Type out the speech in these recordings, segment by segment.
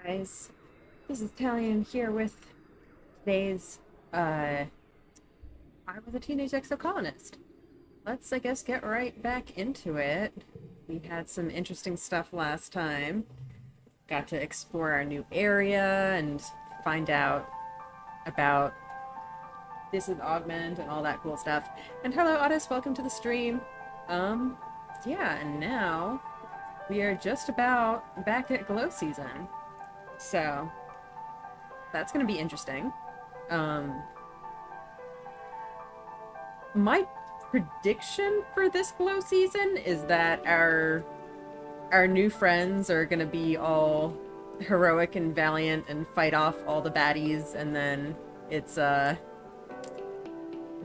Guys, this is Talien here with today's I was a teenage exocolonist. Let's I guess get right back into it. We had some interesting stuff last time. Got to explore our new area and find out about this is Augment and all that cool stuff. And hello Otis, welcome to the stream. Yeah, and now we are just about back at glow season. So that's going to be interesting. My prediction for this glow season is that our new friends are going to be all heroic and valiant and fight off all the baddies, and then it's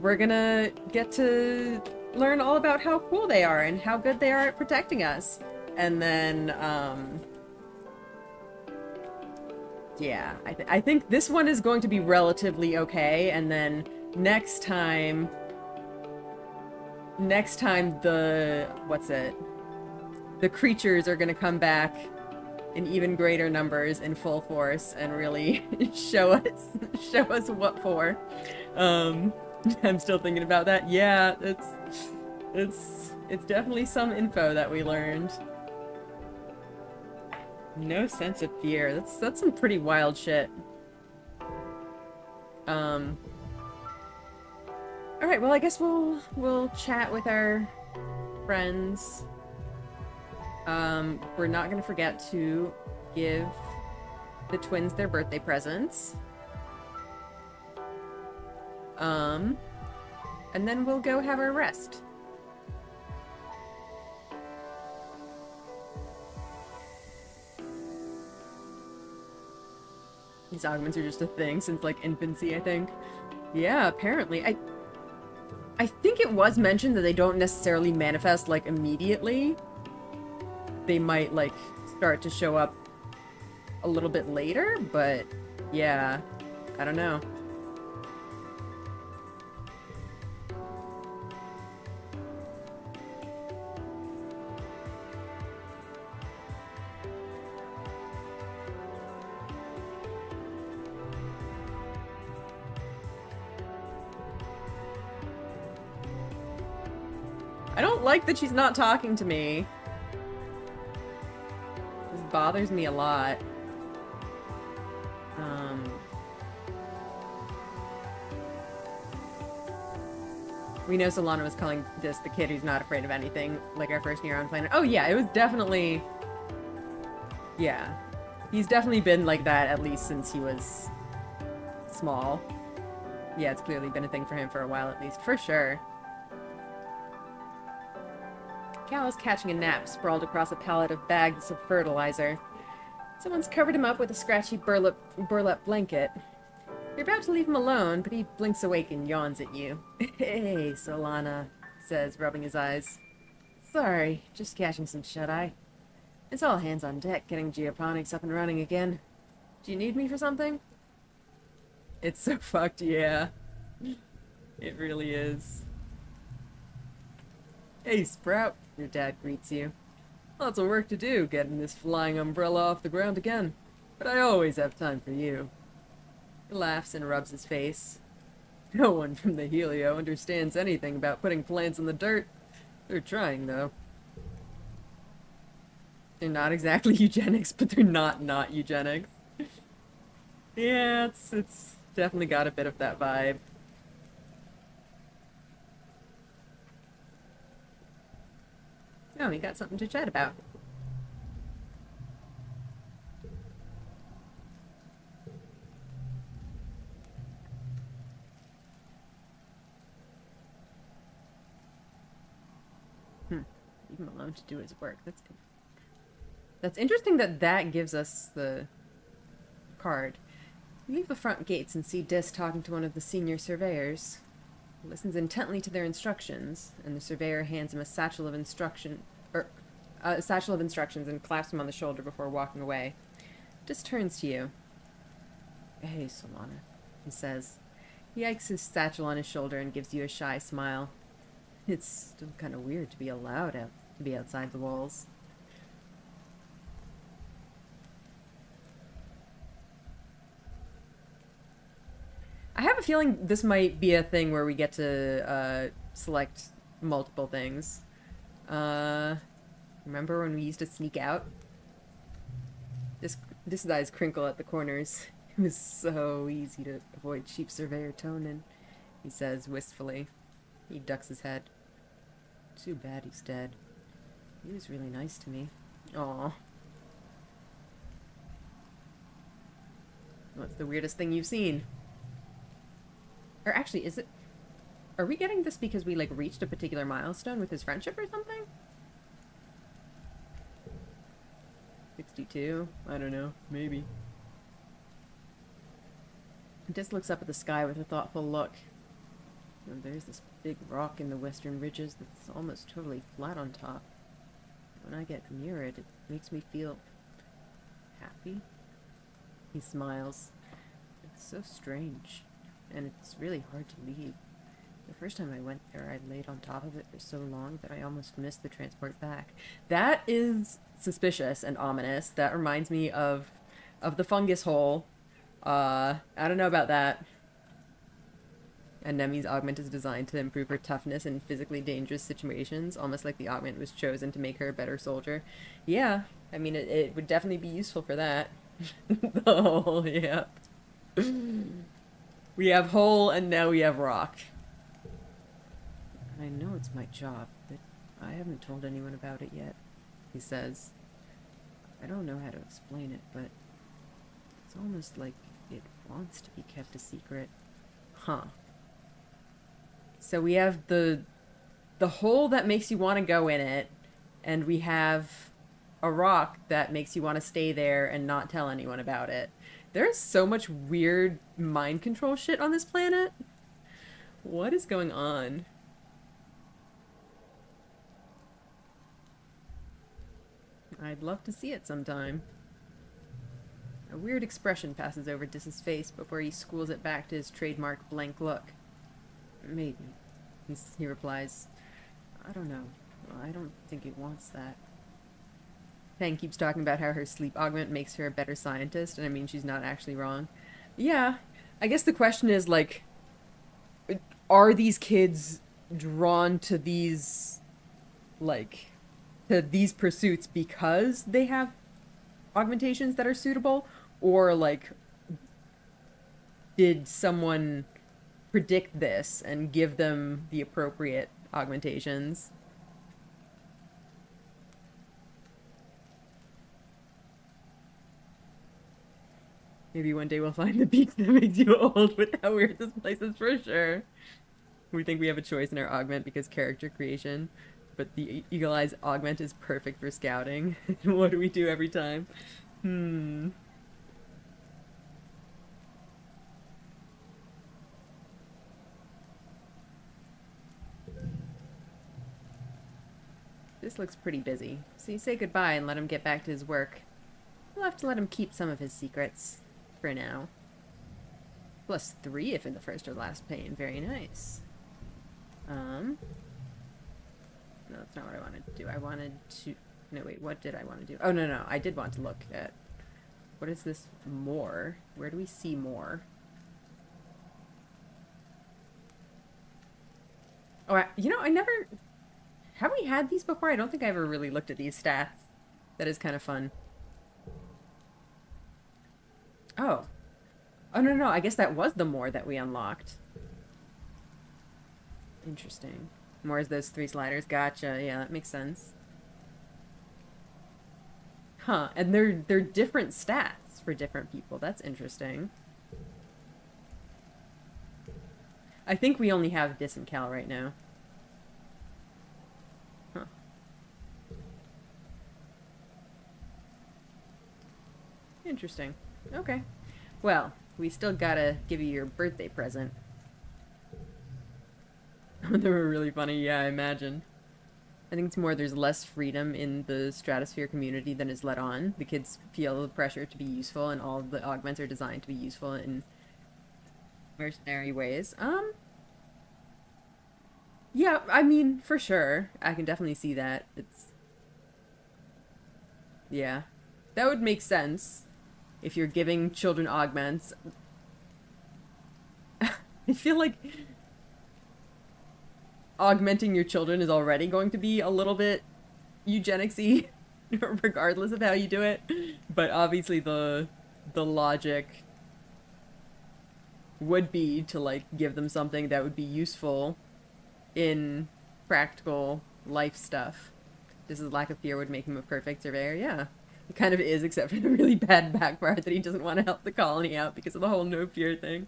we're gonna get to learn all about how cool they are and how good they are at protecting us. And then yeah, I think this one is going to be relatively okay, and then next time the creatures are gonna come back in even greater numbers in full force and really show us what for. I'm still thinking about that. Yeah, it's definitely some info that we learned. No sense of fear. That's some pretty wild shit. Alright, well I guess we'll chat with our friends. We're not gonna forget to give the twins their birthday presents. And then we'll go have our rest. These augments are just a thing since, like, infancy, I think. Yeah, apparently. I think it was mentioned that they don't necessarily manifest, like, immediately. They might, like, start to show up a little bit later, but yeah, I don't know. I don't like that she's not talking to me. This bothers me a lot. We know Solana was calling this the kid who's not afraid of anything, like our first year on planet. Oh yeah, it was definitely... Yeah. He's definitely been like that, at least since he was small. Yeah, it's clearly been a thing for him for a while, at least. For sure. Cal is catching a nap, sprawled across a pallet of bags of fertilizer. Someone's covered him up with a scratchy burlap blanket. You're about to leave him alone, but he blinks awake and yawns at you. Hey, Solana, says, rubbing his eyes. Sorry, just catching some shut-eye. It's all hands on deck, getting geoponics up and running again. Do you need me for something? It's so fucked, yeah. It really is. Hey, Sprout, your dad greets you. Lots of work to do getting this flying umbrella off the ground again, but I always have time for you. He laughs and rubs his face. No one from the Helio understands anything about putting plants in the dirt. They're trying, though. They're not exactly eugenics, but they're not eugenics. Yeah, it's definitely got a bit of that vibe. Oh, we got something to chat about. Leave him alone to do his work. That's interesting that gives us the card. You leave the front gates and see Dis talking to one of the senior surveyors. He listens intently to their instructions, and the surveyor hands him a satchel of instructions and claps him on the shoulder before walking away. Dis turns to you. Hey, Solana, he says. He hikes his satchel on his shoulder and gives you a shy smile. It's still kind of weird to be allowed to be outside the walls. I have a feeling this might be a thing where we get to select multiple things. Remember when we used to sneak out? This guy's crinkle at the corners. It was so easy to avoid Chief Surveyor Tonin, he says wistfully. He ducks his head. Too bad he's dead. He was really nice to me. Aw. What's the weirdest thing you've seen? Or actually, is it... Are we getting this because we, like, reached a particular milestone with his friendship or something? 62? I don't know. Maybe. Dis looks up at the sky with a thoughtful look. And there's this big rock in the western ridges that's almost totally flat on top. When I get near it, it makes me feel... happy? He smiles. It's so strange. And it's really hard to leave. The first time I went there, I laid on top of it for so long that I almost missed the transport back. That is suspicious and ominous. That reminds me of the fungus hole. I don't know about that. And Nemi's augment is designed to improve her toughness in physically dangerous situations, almost like the augment was chosen to make her a better soldier. Yeah, I mean, it would definitely be useful for that. Oh, yeah. We have hole, and now we have rock. I know it's my job, but I haven't told anyone about it yet, he says. I don't know how to explain it, but it's almost like it wants to be kept a secret. Huh. So we have the hole that makes you want to go in it, and we have a rock that makes you want to stay there and not tell anyone about it. There's so much weird mind control shit on this planet. What is going on? I'd love to see it sometime. A weird expression passes over Dis's face before he schools it back to his trademark blank look. Maybe, he replies. I don't know. I don't think it wants that. Peng keeps talking about how her sleep augment makes her a better scientist, and I mean, she's not actually wrong. Yeah, I guess the question is, like, are these kids drawn to these, like, to these pursuits because they have augmentations that are suitable? Or, like, did someone predict this and give them the appropriate augmentations? Maybe one day we'll find the beach that makes you old with how weird this place is for sure. We think we have a choice in our augment because character creation, but the Eagle Eyes augment is perfect for scouting. What do we do every time? This looks pretty busy, so you say goodbye and let him get back to his work. We'll have to let him keep some of his secrets. For now. +3 if in the first or last pane. Very nice. No, that's not what I wanted to do. I wanted to... No, wait, what did I want to do? Oh, no, I did want to look at... What is this more? Where do we see more? Oh, you know, I never... Have we had these before? I don't think I ever really looked at these stats. That is kind of fun. Oh. Oh, no, I guess that was the more that we unlocked. Interesting. More is those 3 sliders. Gotcha. Yeah, that makes sense. Huh. And they're different stats for different people. That's interesting. I think we only have Dis and Cal right now. Huh. Interesting. Okay. Well, we still gotta give you your birthday present. They were really funny, yeah, I imagine. I think it's more there's less freedom in the Stratosphere community than is let on. The kids feel the pressure to be useful, and all the augments are designed to be useful in mercenary ways. Yeah, I mean, for sure. I can definitely see that. Yeah. That would make sense. If you're giving children augments. I feel like augmenting your children is already going to be a little bit eugenics-y, regardless of how you do it. But obviously the logic would be to like give them something that would be useful in practical life stuff. This is lack of fear would make him a perfect surveyor. Yeah, it kind of is, except for the really bad back part that he doesn't want to help the colony out because of the whole no fear thing.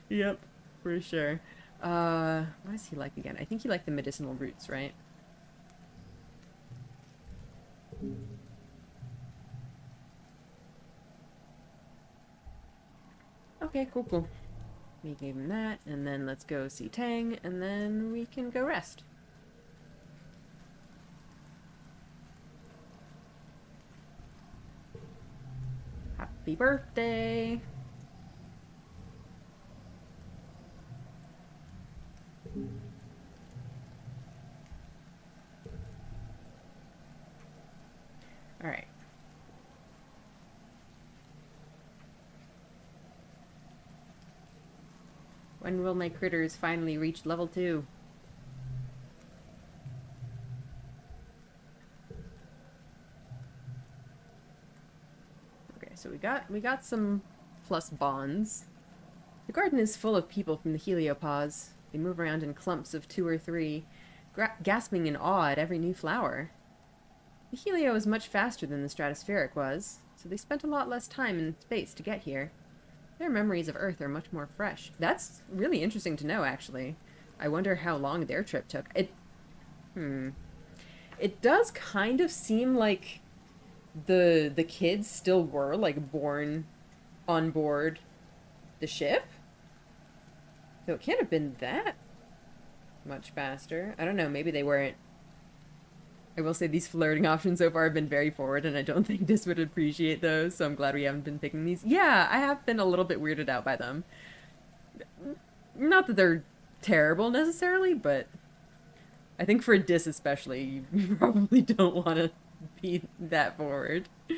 Yep, for sure. What does he like again? I think he liked the medicinal roots, right? Okay, cool, cool. We gave him that, and then let's go see Tang, and then we can go rest. Happy birthday! Alright. When will my critters finally reach level 2? Okay, so we got some plus bonds. The garden is full of people from the heliopause. They move around in clumps of 2 or 3, gasping in awe at every new flower. The helio is much faster than the stratospheric was, so they spent a lot less time in space to get here. Their memories of Earth are much more fresh. That's really interesting to know, actually. I wonder how long their trip took. It does kind of seem like the kids still were, like, born on board the ship. So it can't have been that much faster. I don't know, maybe they weren't. I will say these flirting options so far have been very forward, and I don't think this would appreciate those, so I'm glad we haven't been picking these. Yeah, I have been a little bit weirded out by them. Not that they're terrible necessarily, but I think for a dis especially, you probably don't want to be that forward. You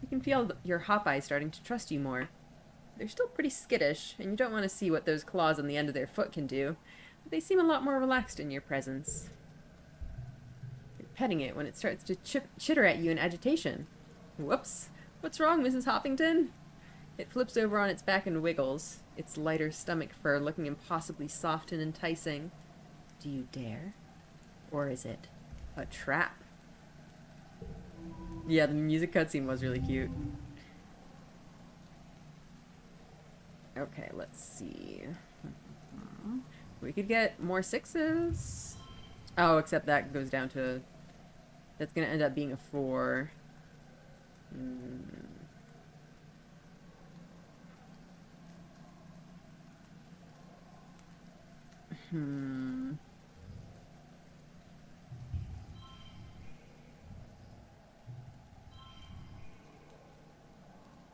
can feel your hop eyes starting to trust you more. They're still pretty skittish, and you don't want to see what those claws on the end of their foot can do. They seem a lot more relaxed in your presence. You're petting it when it starts to chitter at you in agitation. Whoops. What's wrong, Mrs. Hoppington? It flips over on its back and wiggles, its lighter stomach fur looking impossibly soft and enticing. Do you dare? Or is it a trap? Yeah, the music cutscene was really cute. Okay, let's see. We could get more 6s. Oh, except that goes down to... That's gonna end up being a 4.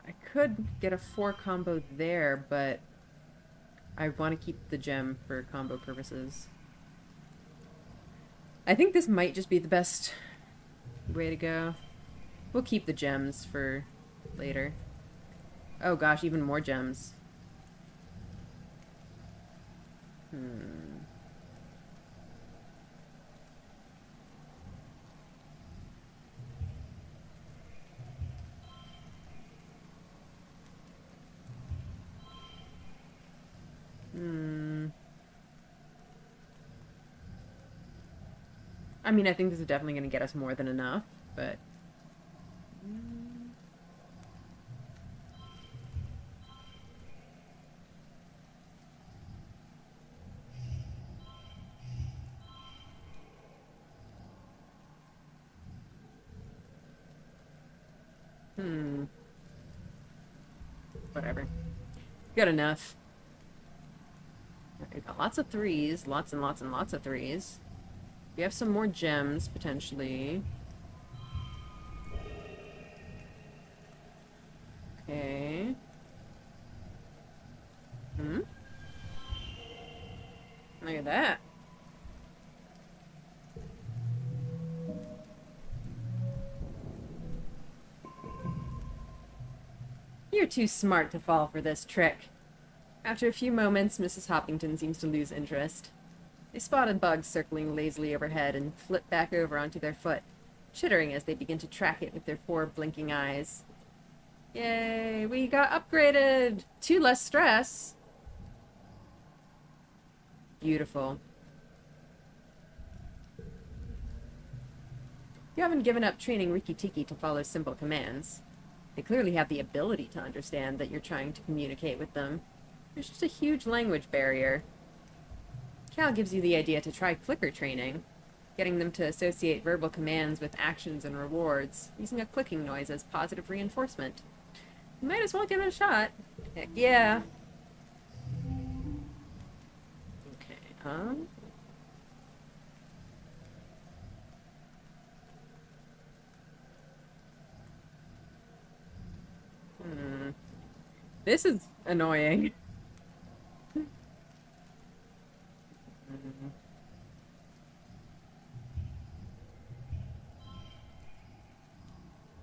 I could get a 4 combo there, but I want to keep the gem for combo purposes. I think this might just be the best way to go. We'll keep the gems for later. Oh gosh, even more gems. I mean, I think this is definitely going to get us more than enough, but... Whatever. Good enough. We've got lots of 3s, lots and lots and lots of 3s. We have some more gems, potentially. Okay. Look at that. You're too smart to fall for this trick. After a few moments, Mrs. Hoppington seems to lose interest. They spot a bug circling lazily overhead and flip back over onto their foot, chittering as they begin to track it with their 4 blinking eyes. Yay, we got upgraded! 2 less stress! Beautiful. You haven't given up training Riki Tiki to follow simple commands. They clearly have the ability to understand that you're trying to communicate with them. There's just a huge language barrier. Cal gives you the idea to try clicker training, getting them to associate verbal commands with actions and rewards, using a clicking noise as positive reinforcement. You might as well give it a shot. Heck yeah. Okay, This is annoying.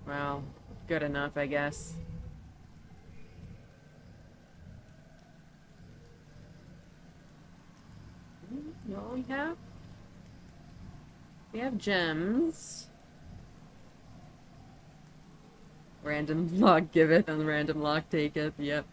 Well, good enough, I guess. What we have? We have gems. Random lock giveth and random lock taketh, yep.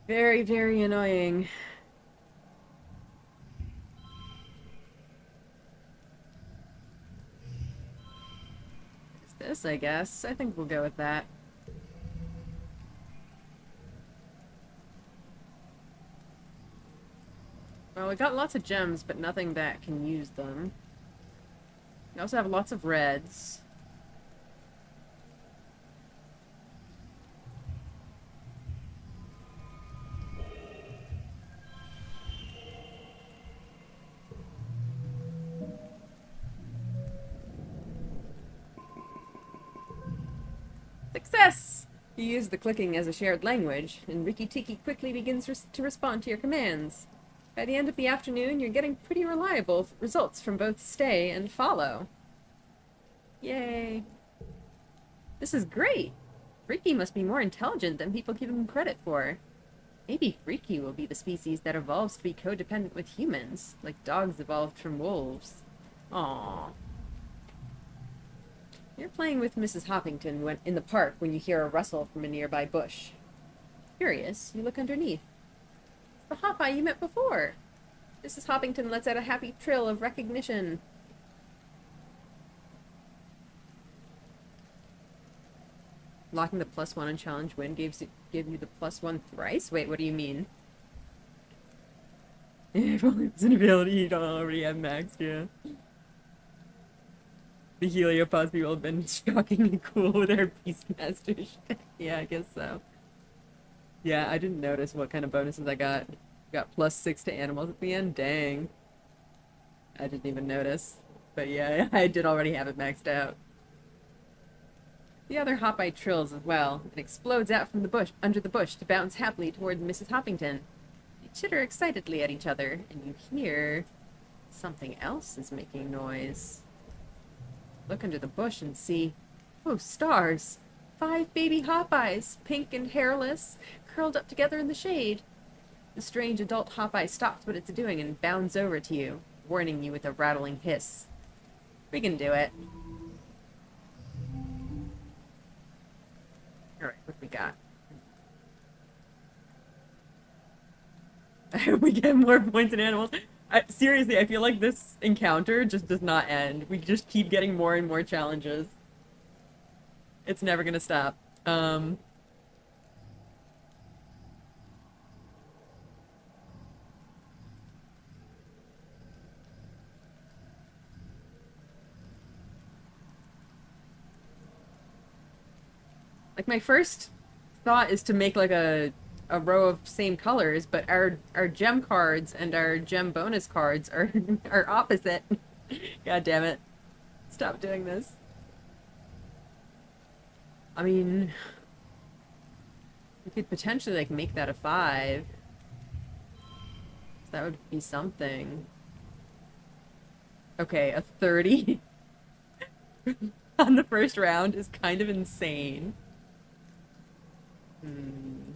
Very, very annoying. It's this, I guess. I think we'll go with that. Well, we got lots of gems, but nothing that can use them. We also have lots of reds. Success! You use the clicking as a shared language, and Riki Tiki quickly begins to respond to your commands. By the end of the afternoon, you're getting pretty reliable results from both stay and follow. Yay. This is great! Riki must be more intelligent than people give him credit for. Maybe Riki will be the species that evolves to be codependent with humans, like dogs evolved from wolves. Aww. You're playing with Mrs. Hoppington in the park when you hear a rustle from a nearby bush. Curious, you look underneath. It's the Hopeye you met before! Mrs. Hoppington lets out a happy trill of recognition. Locking the +1 on challenge win give you the +1 thrice? Wait, what do you mean? If only it's an ability you don't already have maxed, yeah. The Heliopause people have been shockingly cool with their Beastmaster shit. Yeah, I guess so. Yeah, I didn't notice what kind of bonuses I got. Got +6 to animals at the end? Dang. I didn't even notice. But yeah, I did already have it maxed out. The other Hopeye trills as well, and explodes out from the bush under the bush to bounce happily toward Mrs. Hoppington. They chitter excitedly at each other, and you hear something else is making noise. Look under the bush and see, oh stars! 5 baby Hopeyes, pink and hairless, curled up together in the shade. The strange adult Hopeye stops what it's doing and bounds over to you, warning you with a rattling hiss. We can do it. Alright, what do we got? I hope we get more points in animals. Seriously, I feel like this encounter just does not end. We just keep getting more and more challenges. It's never gonna stop. Like my first thought is to make like a row of same colors, but our gem cards and our gem bonus cards are are opposite. God damn it. Stop doing this. I mean, we could potentially like make that a 5. That would be something. Okay, a 30 on the first round is kind of insane. Hmm.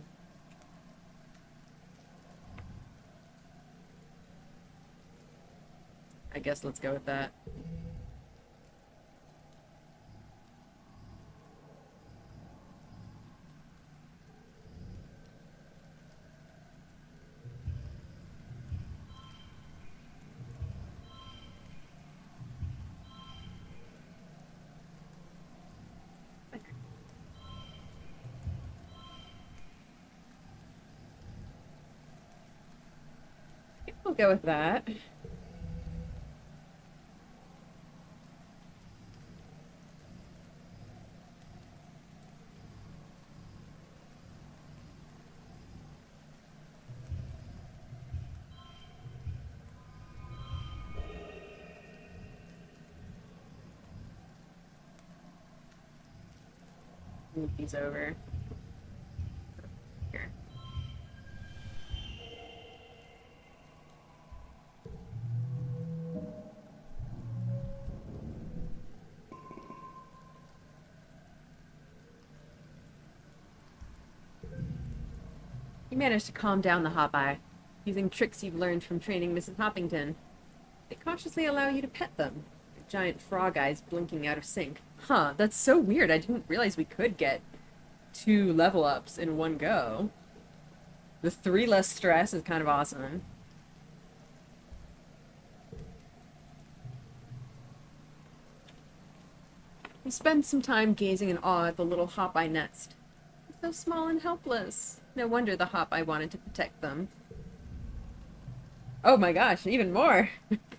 I guess let's go with that. We'll go with that. Move these over. Here. You managed to calm down the Hopeye, using tricks you've learned from training Mrs. Hoppington. They cautiously allow you to pet them, their giant frog eyes blinking out of sync. Huh, that's so weird. I didn't realize we could get 2 level ups in one go. The 3 less stress is kind of awesome. We spend some time gazing in awe at the little Hopeye nest. It's so small and helpless. No wonder the Hopeye wanted to protect them. Oh my gosh, even more!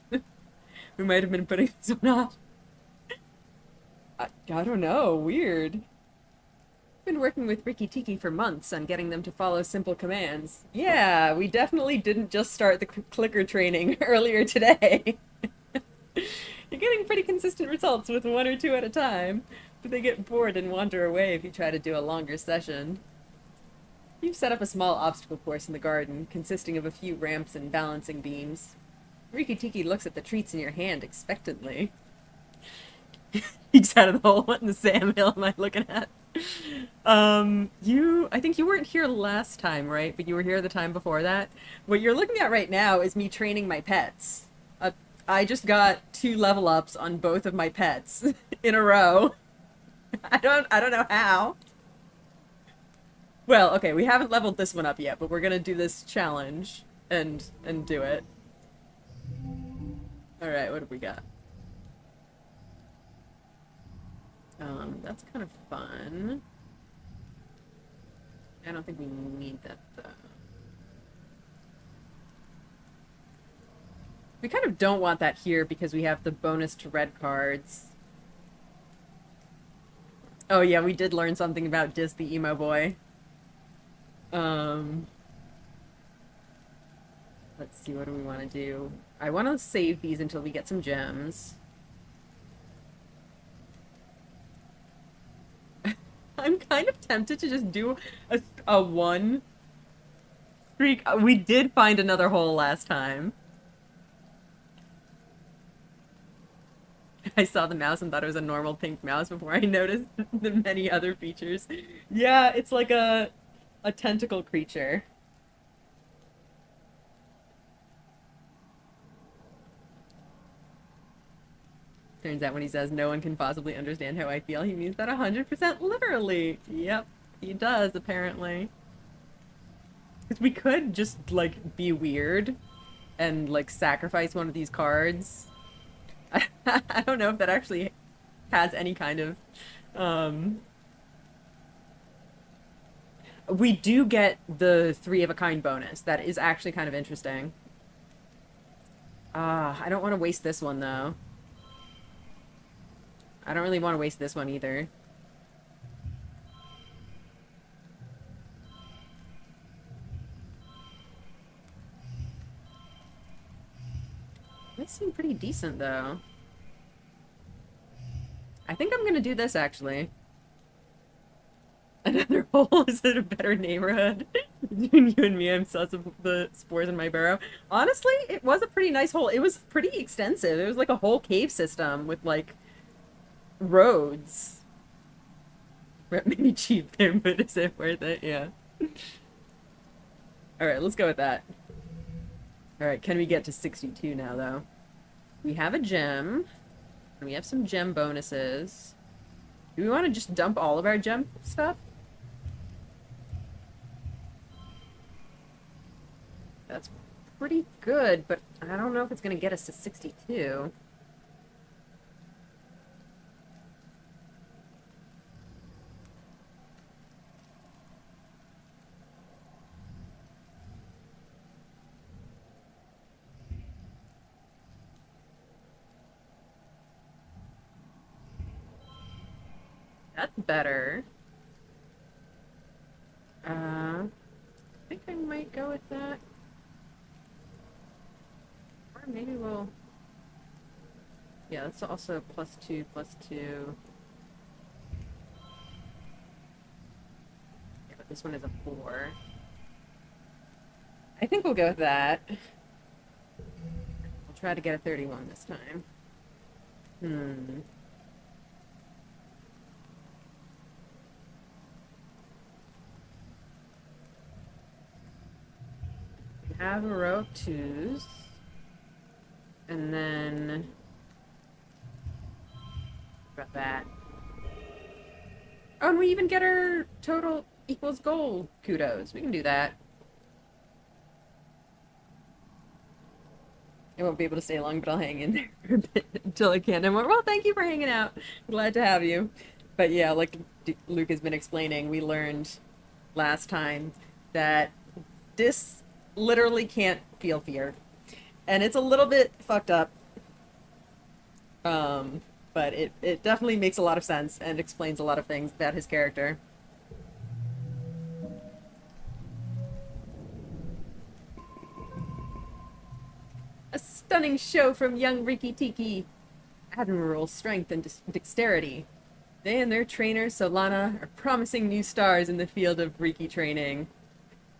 We might have been putting this one off. I don't know, weird. Been working with Rikki Tikki for months on getting them to follow simple commands. Yeah, we definitely didn't just start the clicker training earlier today. You're getting pretty consistent results with 1 or 2 at a time, but they get bored and wander away if you try to do a longer session. You've set up a small obstacle course in the garden, consisting of a few ramps and balancing beams. Rikki Tikki looks at the treats in your hand expectantly. Peeks out of the hole. What in the Sam Hill am I looking at? I think you weren't here last time, right? But you were here the time before that. What you're looking at right now is me training my pets. I just got 2 level ups on both of my pets in a row. I don't know how. Well, okay, we haven't leveled this one up yet, but we're gonna do this challenge and do it. Alright, what have we got? That's kind of fun. I don't think we need that, though. We kind of don't want that here because we have the bonus to red cards. Oh yeah, we did learn something about Dis the emo boy. Let's see, what do we want to do? I want to save these until we get some gems. I'm kind of tempted to just do a 1 streak. We did find another hole last time. I saw the mouse and thought it was a normal pink mouse before I noticed the many other features. Yeah, it's like a tentacle creature. Turns out when he says no one can possibly understand how I feel, he means that 100% literally. Yep, he does, apparently. Because we could just, like, be weird and, like, sacrifice one of these cards. I don't know if that actually has any kind of, We do get the 3 of a kind bonus. That is actually kind of interesting. I don't want to waste this one, though. I don't really want to waste this one, either. seem pretty decent, though. I think I'm gonna do this, actually. Another hole. Is it a better neighborhood? Between you and me, I'm sus of the spores in my burrow. Honestly, it was a pretty nice hole. It was pretty extensive. It was like a whole cave system with, like, roads. Maybe cheap there, but is it worth it? Yeah. Alright, let's go with that. Alright, can we get to 62 now, though? We have a gem. And we have some gem bonuses. Do we want to just dump all of our gem stuff? That's pretty good, but I don't know if it's going to get us to 62. That's better. I think I might go with that. Or maybe we'll... Yeah, that's also +2, +2. Yeah, but this one is a 4. I think we'll go with that. I'll try to get a 31 this time. We have a row of 2s. And then... Got that. Oh, and we even get our total equals goal kudos. We can do that. I won't be able to stay long, but I'll hang in there for a bit until I can. And well, thank you for hanging out. Glad to have you. But yeah, like Luke has been explaining, we learned last time that this literally can't feel fear. And it's a little bit fucked up. But it definitely makes a lot of sense and explains a lot of things about his character. A stunning show from young Riki Tiki. Admirable strength and dexterity. They and their trainer, Solana, are promising new stars in the field of Riki training.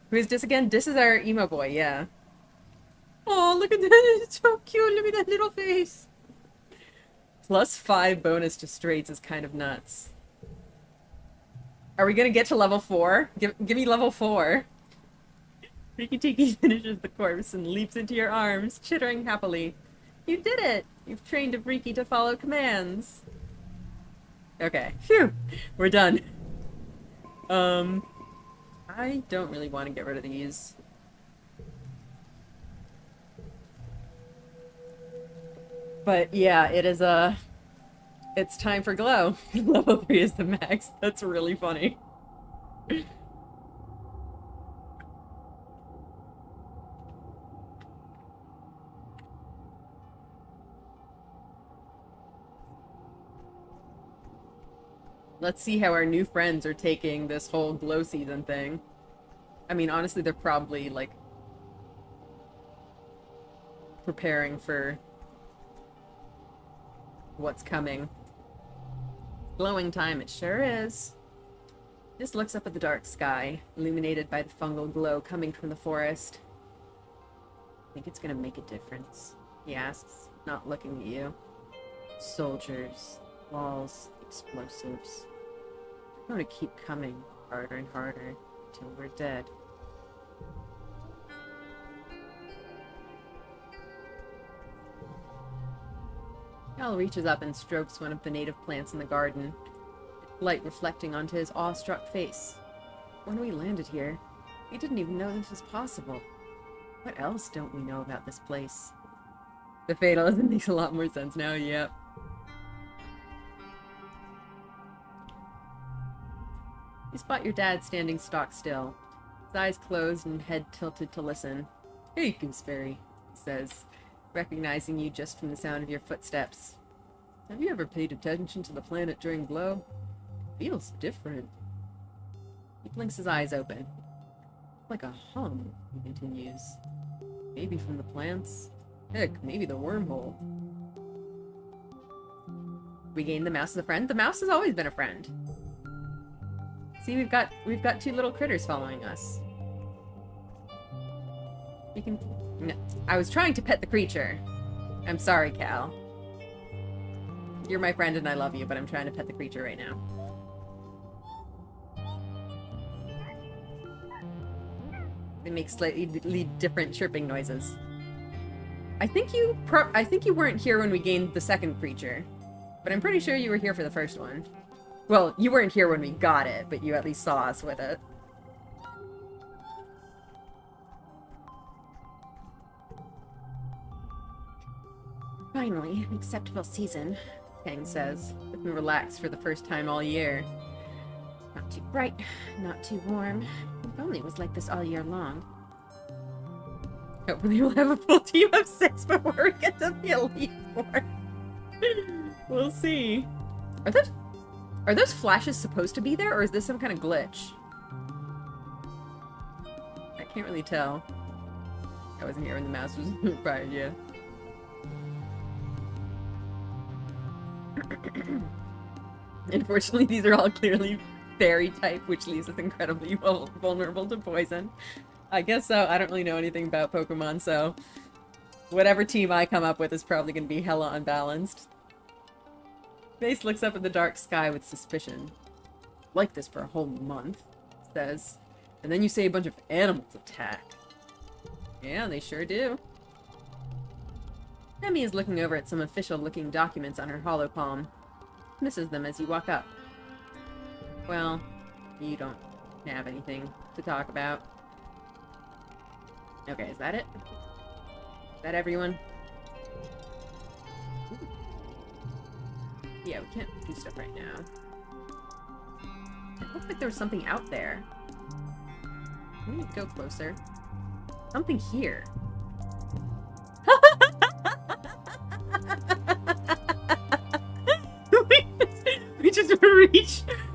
Who is this again? This is our emo boy, yeah. Oh, look at that. It's so cute. Look at that little face. +5 bonus to straights is kind of nuts. Are we gonna get to level 4? Give me level 4. Riki Tiki finishes the course and leaps into your arms, chittering happily. You did it! You've trained Riki to follow commands. Okay. Phew! We're done. I don't really want to get rid of these. But yeah, it is it's time for glow. Level 3 is the max. That's really funny. Let's see how our new friends are taking this whole glow season thing. I mean, honestly, they're probably, like, preparing for what's coming. Glowing time, it sure is. Just looks up at the dark sky, illuminated by the fungal glow coming from the forest. I think it's gonna make a difference, he asks, not looking at you. Soldiers, walls, explosives. They're going to keep coming harder and harder until we're dead. Hal reaches up and strokes one of the native plants in the garden, its light reflecting onto his awestruck face. When we landed here, we didn't even know this was possible. What else don't we know about this place? The fatalism makes a lot more sense now, yep. You spot your dad standing stock still, his eyes closed and head tilted to listen. Hey, Gooseberry, he says, recognizing you just from the sound of your footsteps. Have you ever paid attention to the planet during glow? It feels different. He blinks his eyes open. Like a hum, he continues. Maybe from the plants. Heck, maybe the wormhole. We gained the mouse as a friend. The mouse has always been a friend. See, we've got two little critters following us. You can... No. I was trying to pet the creature. I'm sorry, Cal. You're my friend and I love you, but I'm trying to pet the creature right now. They make slightly different chirping noises. I think you weren't here when we gained the second creature, but I'm pretty sure you were here for the first one. Well, you weren't here when we got it, but you at least saw us with it. Finally, an acceptable season, Kang says, looking relaxed for the first time all year. Not too bright, not too warm. If only it was like this all year long. Hopefully we'll have a full team of 6 before we get to the Elite Four. We'll see. Are those flashes supposed to be there, or is this some kind of glitch? I can't really tell. I wasn't here when the mouse was fired, yeah. Unfortunately, these are all clearly fairy type, which leaves us incredibly vulnerable to poison. I guess so. I don't really know anything about Pokemon, so whatever team I come up with is probably going to be hella unbalanced. Base looks up at the dark sky with suspicion. Like this for a whole month, says. And then you say a bunch of animals attack. Yeah, they sure do. Emmy is looking over at some official-looking documents on her hollow palm. Misses them as you walk up. Well, you don't have anything to talk about. Okay, is that it? Is that everyone? Ooh. Yeah, we can't do stuff right now. It looked like there was something out there. We need to go closer. Something here. we just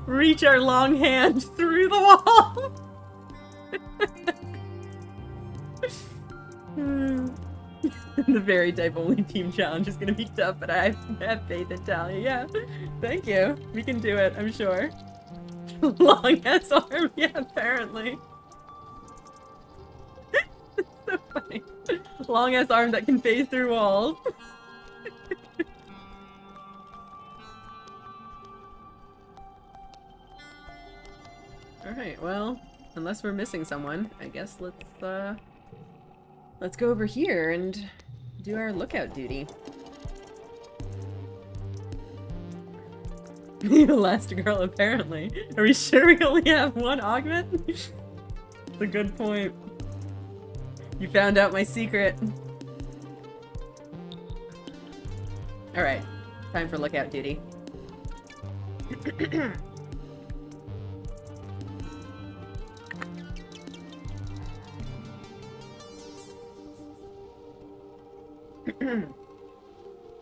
reach our long hand through the wall. The very type only team challenge is gonna be tough, but I have faith in Talien. Yeah, thank you. We can do it, I'm sure. Long ass arm, yeah, apparently. So funny. Long ass arm that can phase through walls. Alright, well, unless we're missing someone, I guess let's go over here and do our lookout duty. Elastigirl, apparently. Are we sure we only have one augment? That's a good point. You found out my secret. Alright, time for lookout duty.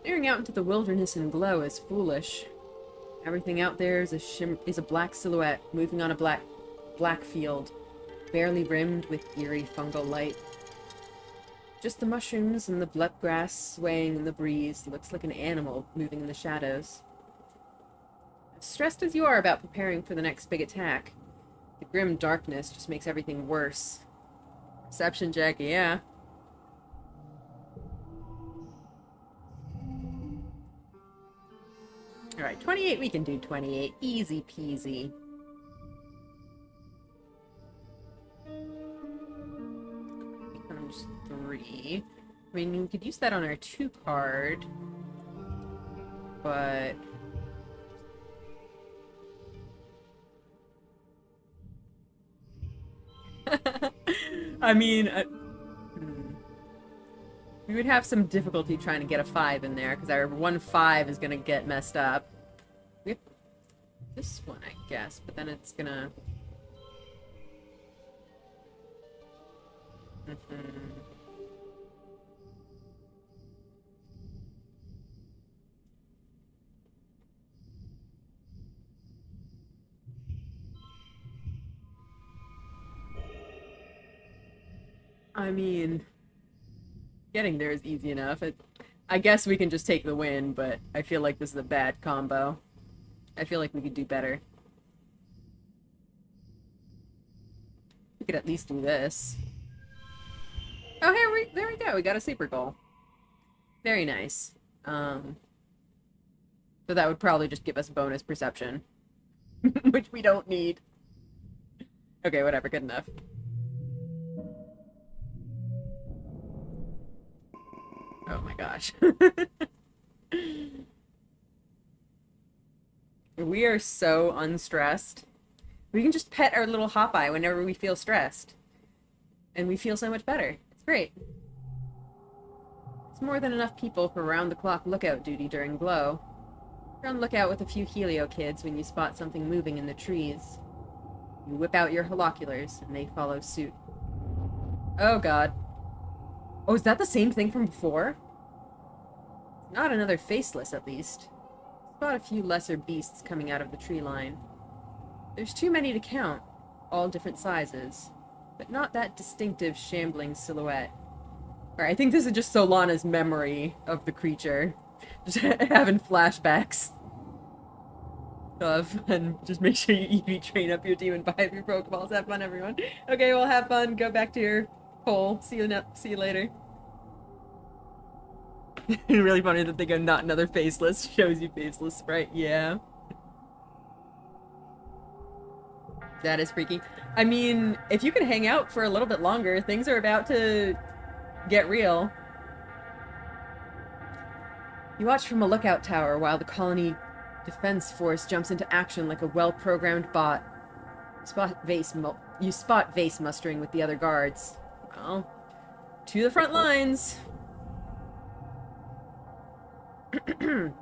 Staring out into the wilderness and glow is foolish. Everything out there is a black silhouette moving on a black field, barely rimmed with eerie fungal light. Just the mushrooms and the blep grass swaying in the breeze looks like an animal moving in the shadows. As stressed as you are about preparing for the next big attack, the grim darkness just makes everything worse. Perception check, yeah. Alright, 28, we can do 28. Easy peasy. Becomes 3. I mean, we could use that on our 2 card. But... I mean... we would have some difficulty trying to get a 5 in there, because our 1-5 is going to get messed up. We have this one, I guess, but then it's gonna... I mean... Getting there is easy enough. I guess we can just take the win, but I feel like this is a bad combo. I feel like we could do better. We could at least do this. Oh, there we go. We got a super goal. Very nice. So that would probably just give us bonus perception, which we don't need. Okay, whatever. Good enough. Oh my gosh. We are so unstressed. We can just pet our little hop eye whenever we feel stressed. And we feel so much better. It's great. It's more than enough people for round-the-clock lookout duty during glow. You're on lookout with a few helio kids when you spot something moving in the trees. You whip out your holoculars, and they follow suit. Oh god. Oh, is that the same thing from before? Not another faceless, at least. Spot a few lesser beasts coming out of the tree line. There's too many to count, all different sizes, but not that distinctive shambling silhouette. Alright, I think this is just Solana's memory of the creature. Just having flashbacks of, and just make sure you EV train up your team and buy up your Pokeballs. Have fun, everyone. Okay, well, have fun. Go back to your hole. See you later. Really funny that they go, not another faceless. Shows you faceless sprite. Yeah. That is freaky. I mean, if you can hang out for a little bit longer, things are about to get real. You watch from a lookout tower while the colony defense force jumps into action like a well-programmed bot. You spot Vase mustering with the other guards. Well, to the front lines. You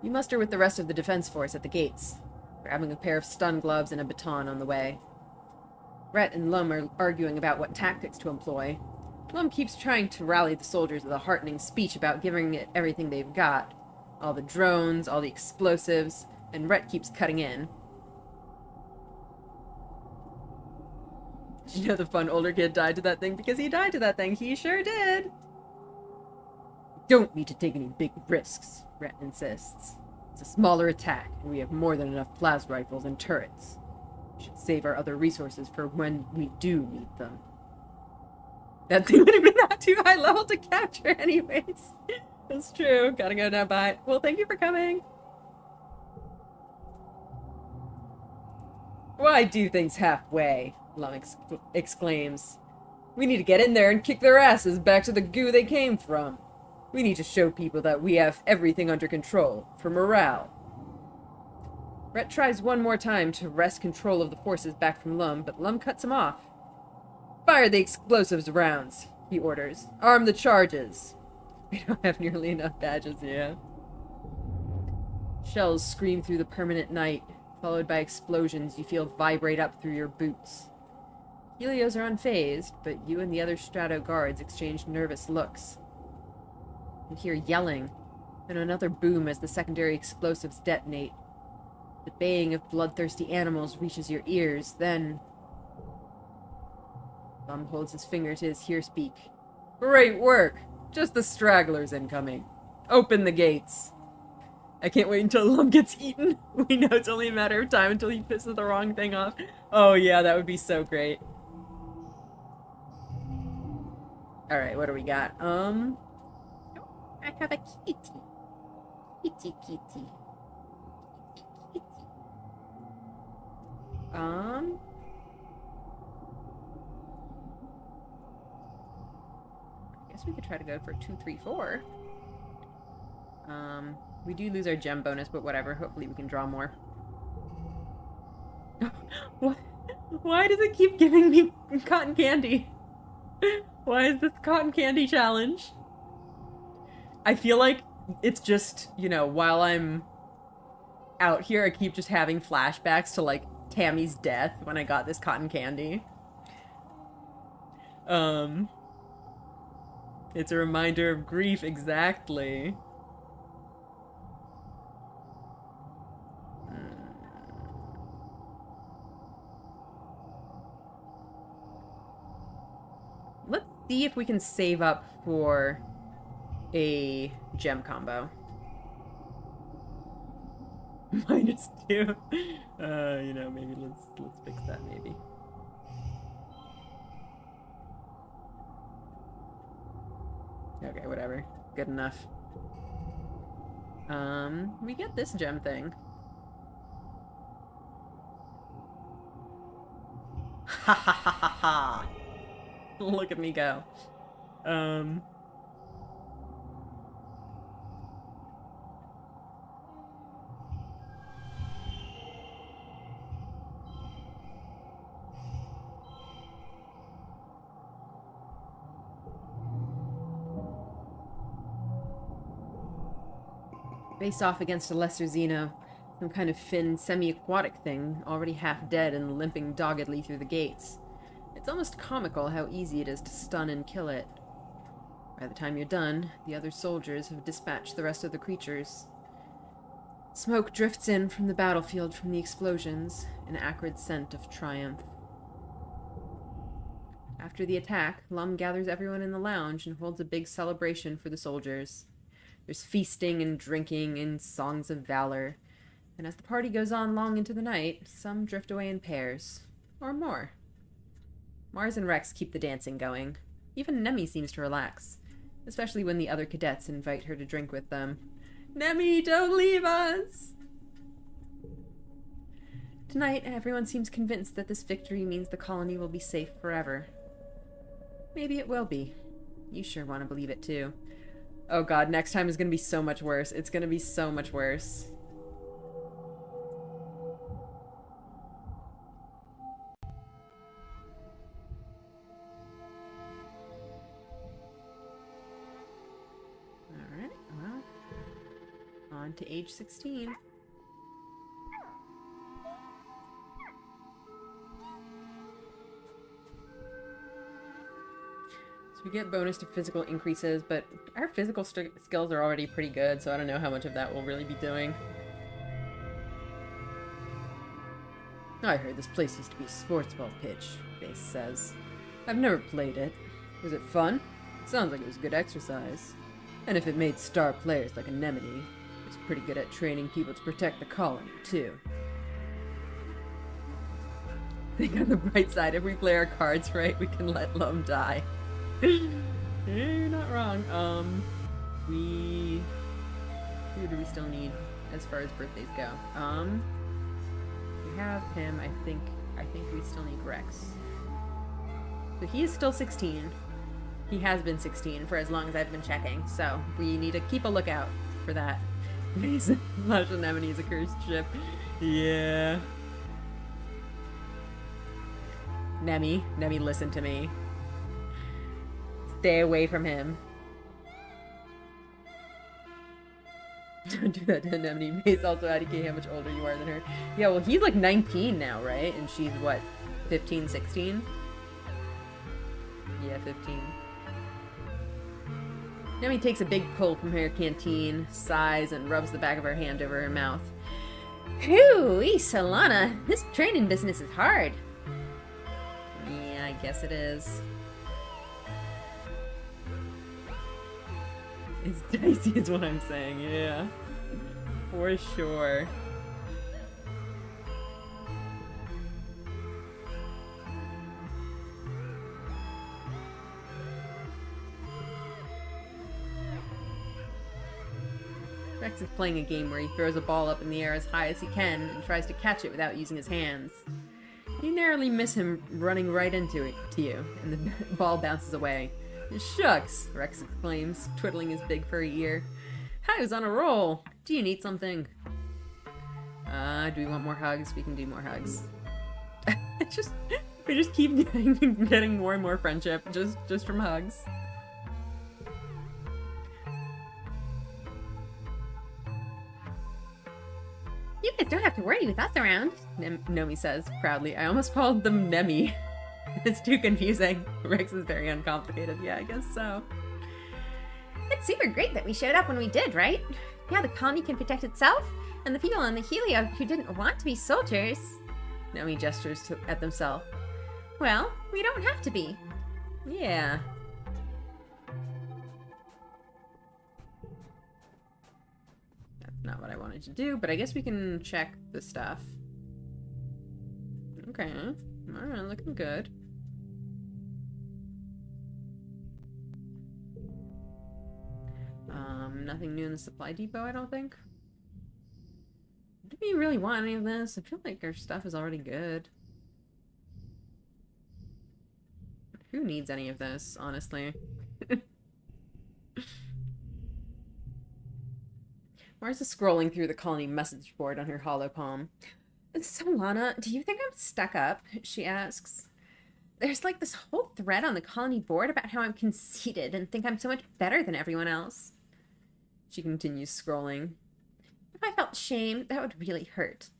muster with the rest of the defense force at the gates, grabbing a pair of stun gloves and a baton on the way. Rhett and Lum are arguing about what tactics to employ. Lum keeps trying to rally the soldiers with a heartening speech about giving it everything they've got. All the drones, all the explosives, and Rhett keeps cutting in. You know the fun older kid died to that thing because he died to that thing. He sure did. Don't need to take any big risks, Rhett insists. It's a smaller attack, and we have more than enough plasma rifles and turrets. We should save our other resources for when we do need them. That thing would have been not too high level to capture anyways. That's true. Gotta go now, bye. Well, thank you for coming. Why do things halfway? Lum exclaims. We need to get in there and kick their asses back to the goo they came from. We need to show people that we have everything under control, for morale. Rhett tries one more time to wrest control of the forces back from Lum, but Lum cuts him off. Fire the explosives rounds, he orders. Arm the charges. We don't have nearly enough badges, yeah. Shells scream through the permanent night, followed by explosions you feel vibrate up through your boots. Helios are unfazed, but you and the other Strato guards exchange nervous looks. You hear yelling, and another boom as the secondary explosives detonate. The baying of bloodthirsty animals reaches your ears, then... Lum holds his finger to his hear-speak. Great work! Just the stragglers incoming. Open the gates. I can't wait until Lum gets eaten. We know it's only a matter of time until he pisses the wrong thing off. Oh yeah, that would be so great. Alright, what do we got? I have a kitty. Kitty, kitty. Kitty. I guess we could try to go for 2, 3, 4. We do lose our gem bonus, but whatever. Hopefully we can draw more. What? Why does it keep giving me cotton candy? Why is this cotton candy challenge? I feel like it's just, you know, while I'm out here, I keep just having flashbacks to, like, Tammy's death when I got this cotton candy. It's a reminder of grief, exactly. Let's see if we can save up for a gem combo. -2. You know, maybe let's fix that maybe. Okay, whatever. Good enough. We get this gem thing. Ha ha ha ha ha! Look at me go. Face off against a lesser Xeno, some kind of Finn semi-aquatic thing, already half dead and limping doggedly through the gates. It's almost comical how easy it is to stun and kill it. By the time you're done, the other soldiers have dispatched the rest of the creatures. Smoke drifts in from the battlefield from the explosions, an acrid scent of triumph. After the attack, Lum gathers everyone in the lounge and holds a big celebration for the soldiers. There's feasting and drinking and songs of valor, and as the party goes on long into the night, some drift away in pairs, or more. Mars and Rex keep the dancing going. Even Nemi seems to relax, especially when the other cadets invite her to drink with them. Nemi, don't leave us! Tonight, everyone seems convinced that this victory means the colony will be safe forever. Maybe it will be. You sure want to believe it too. Oh god, next time is going to be so much worse. It's going to be so much worse. Alright, well, on to age 16. We get bonus to physical increases, but our physical skills are already pretty good, so I don't know how much of that we'll really be doing. I heard this place used to be a sports ball pitch, Base says. I've never played it. Was it fun? It sounds like it was good exercise. And if it made star players like Anemone, it's pretty good at training people to protect the colony, too. Think on the bright side, if we play our cards right, we can let Lum die. You're not wrong. Who do we still need as far as birthdays go? We have him, I think we still need Rex. So he is still 16. He has been 16 for as long as I've been checking, so we need to keep a lookout for that. Lush Anemone is a cursed ship. Yeah. Nemi, listen to me. Stay away from him. Don't do that to Anemone. Base also indicate how much older you are than her. Yeah, well, he's like 19 now, right? And she's what, 15, 16? Yeah, 15. Nemi takes a big pull from her canteen, sighs, and rubs the back of her hand over her mouth. Whew, Solana, this training business is hard. Yeah, I guess it is. It's dicey is what I'm saying, yeah. For sure. Rex is playing a game where he throws a ball up in the air as high as he can and tries to catch it without using his hands. You narrowly miss him running right into it to you, and the ball bounces away. Shucks, Rex exclaims, twiddling his big furry ear. I was on a roll. Do you need something? Do we want more hugs? We can do more hugs. We just keep getting more and more friendship just from hugs. You guys don't have to worry with us around, Nomi says proudly. I almost called them Nemi. It's too confusing. Rex is very uncomplicated. Yeah, I guess so. It's super great that we showed up when we did, right? Yeah, the colony can protect itself, and the people on the Helio who didn't want to be soldiers. Nomi gestures at themselves. Well, we don't have to be. Yeah. Not what I wanted to do, but I guess we can check the stuff. Okay. Alright, looking good. Nothing new in the supply depot, I don't think. Do we really want any of this? I feel like our stuff is already good. Who needs any of this, honestly? Mars is scrolling through the colony message board on her hollow palm. So, Lana, do you think I'm stuck up? She asks. There's like this whole thread on the colony board about how I'm conceited and think I'm so much better than everyone else. She continues scrolling. If I felt shame, that would really hurt.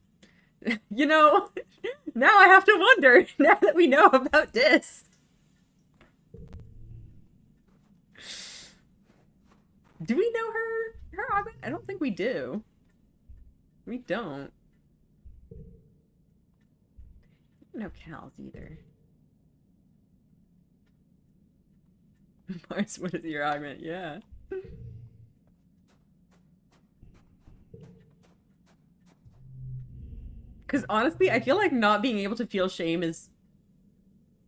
You know, now I have to wonder, now that we know about this. Do we know her augment? I don't think we do. We don't. I don't know Cal's either. Mars, what is your augment? Yeah. Because honestly, I feel like not being able to feel shame is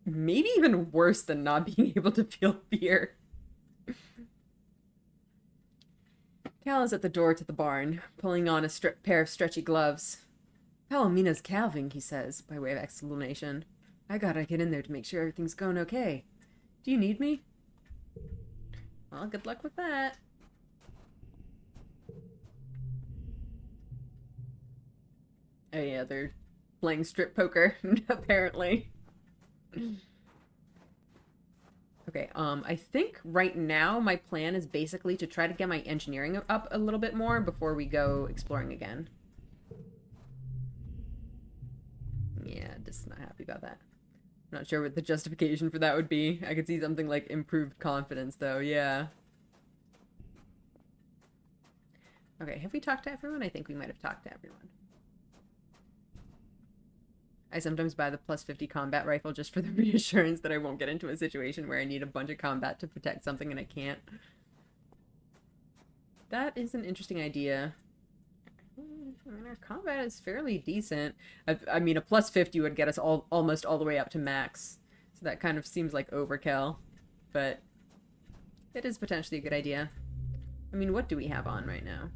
maybe even worse than not being able to feel fear. Cal is at the door to the barn, pulling on a pair of stretchy gloves. Palomina's calving, he says, by way of explanation. I gotta get in there to make sure everything's going okay. Do you need me? Well, good luck with that. Oh yeah, they're playing strip poker, apparently. Okay, I think right now my plan is basically to try to get my engineering up a little bit more before we go exploring again. Yeah, just not happy about that. I'm not sure what the justification for that would be. I could see something like improved confidence, though, yeah. Okay, have we talked to everyone? I think we might have talked to everyone. I sometimes buy the +50 combat rifle just for the reassurance that I won't get into a situation where I need a bunch of combat to protect something and I can't. That is an interesting idea. I mean, our combat is fairly decent. I mean, a +50 would get us almost all the way up to max. So that kind of seems like overkill. But it is potentially a good idea. I mean, what do we have on right now?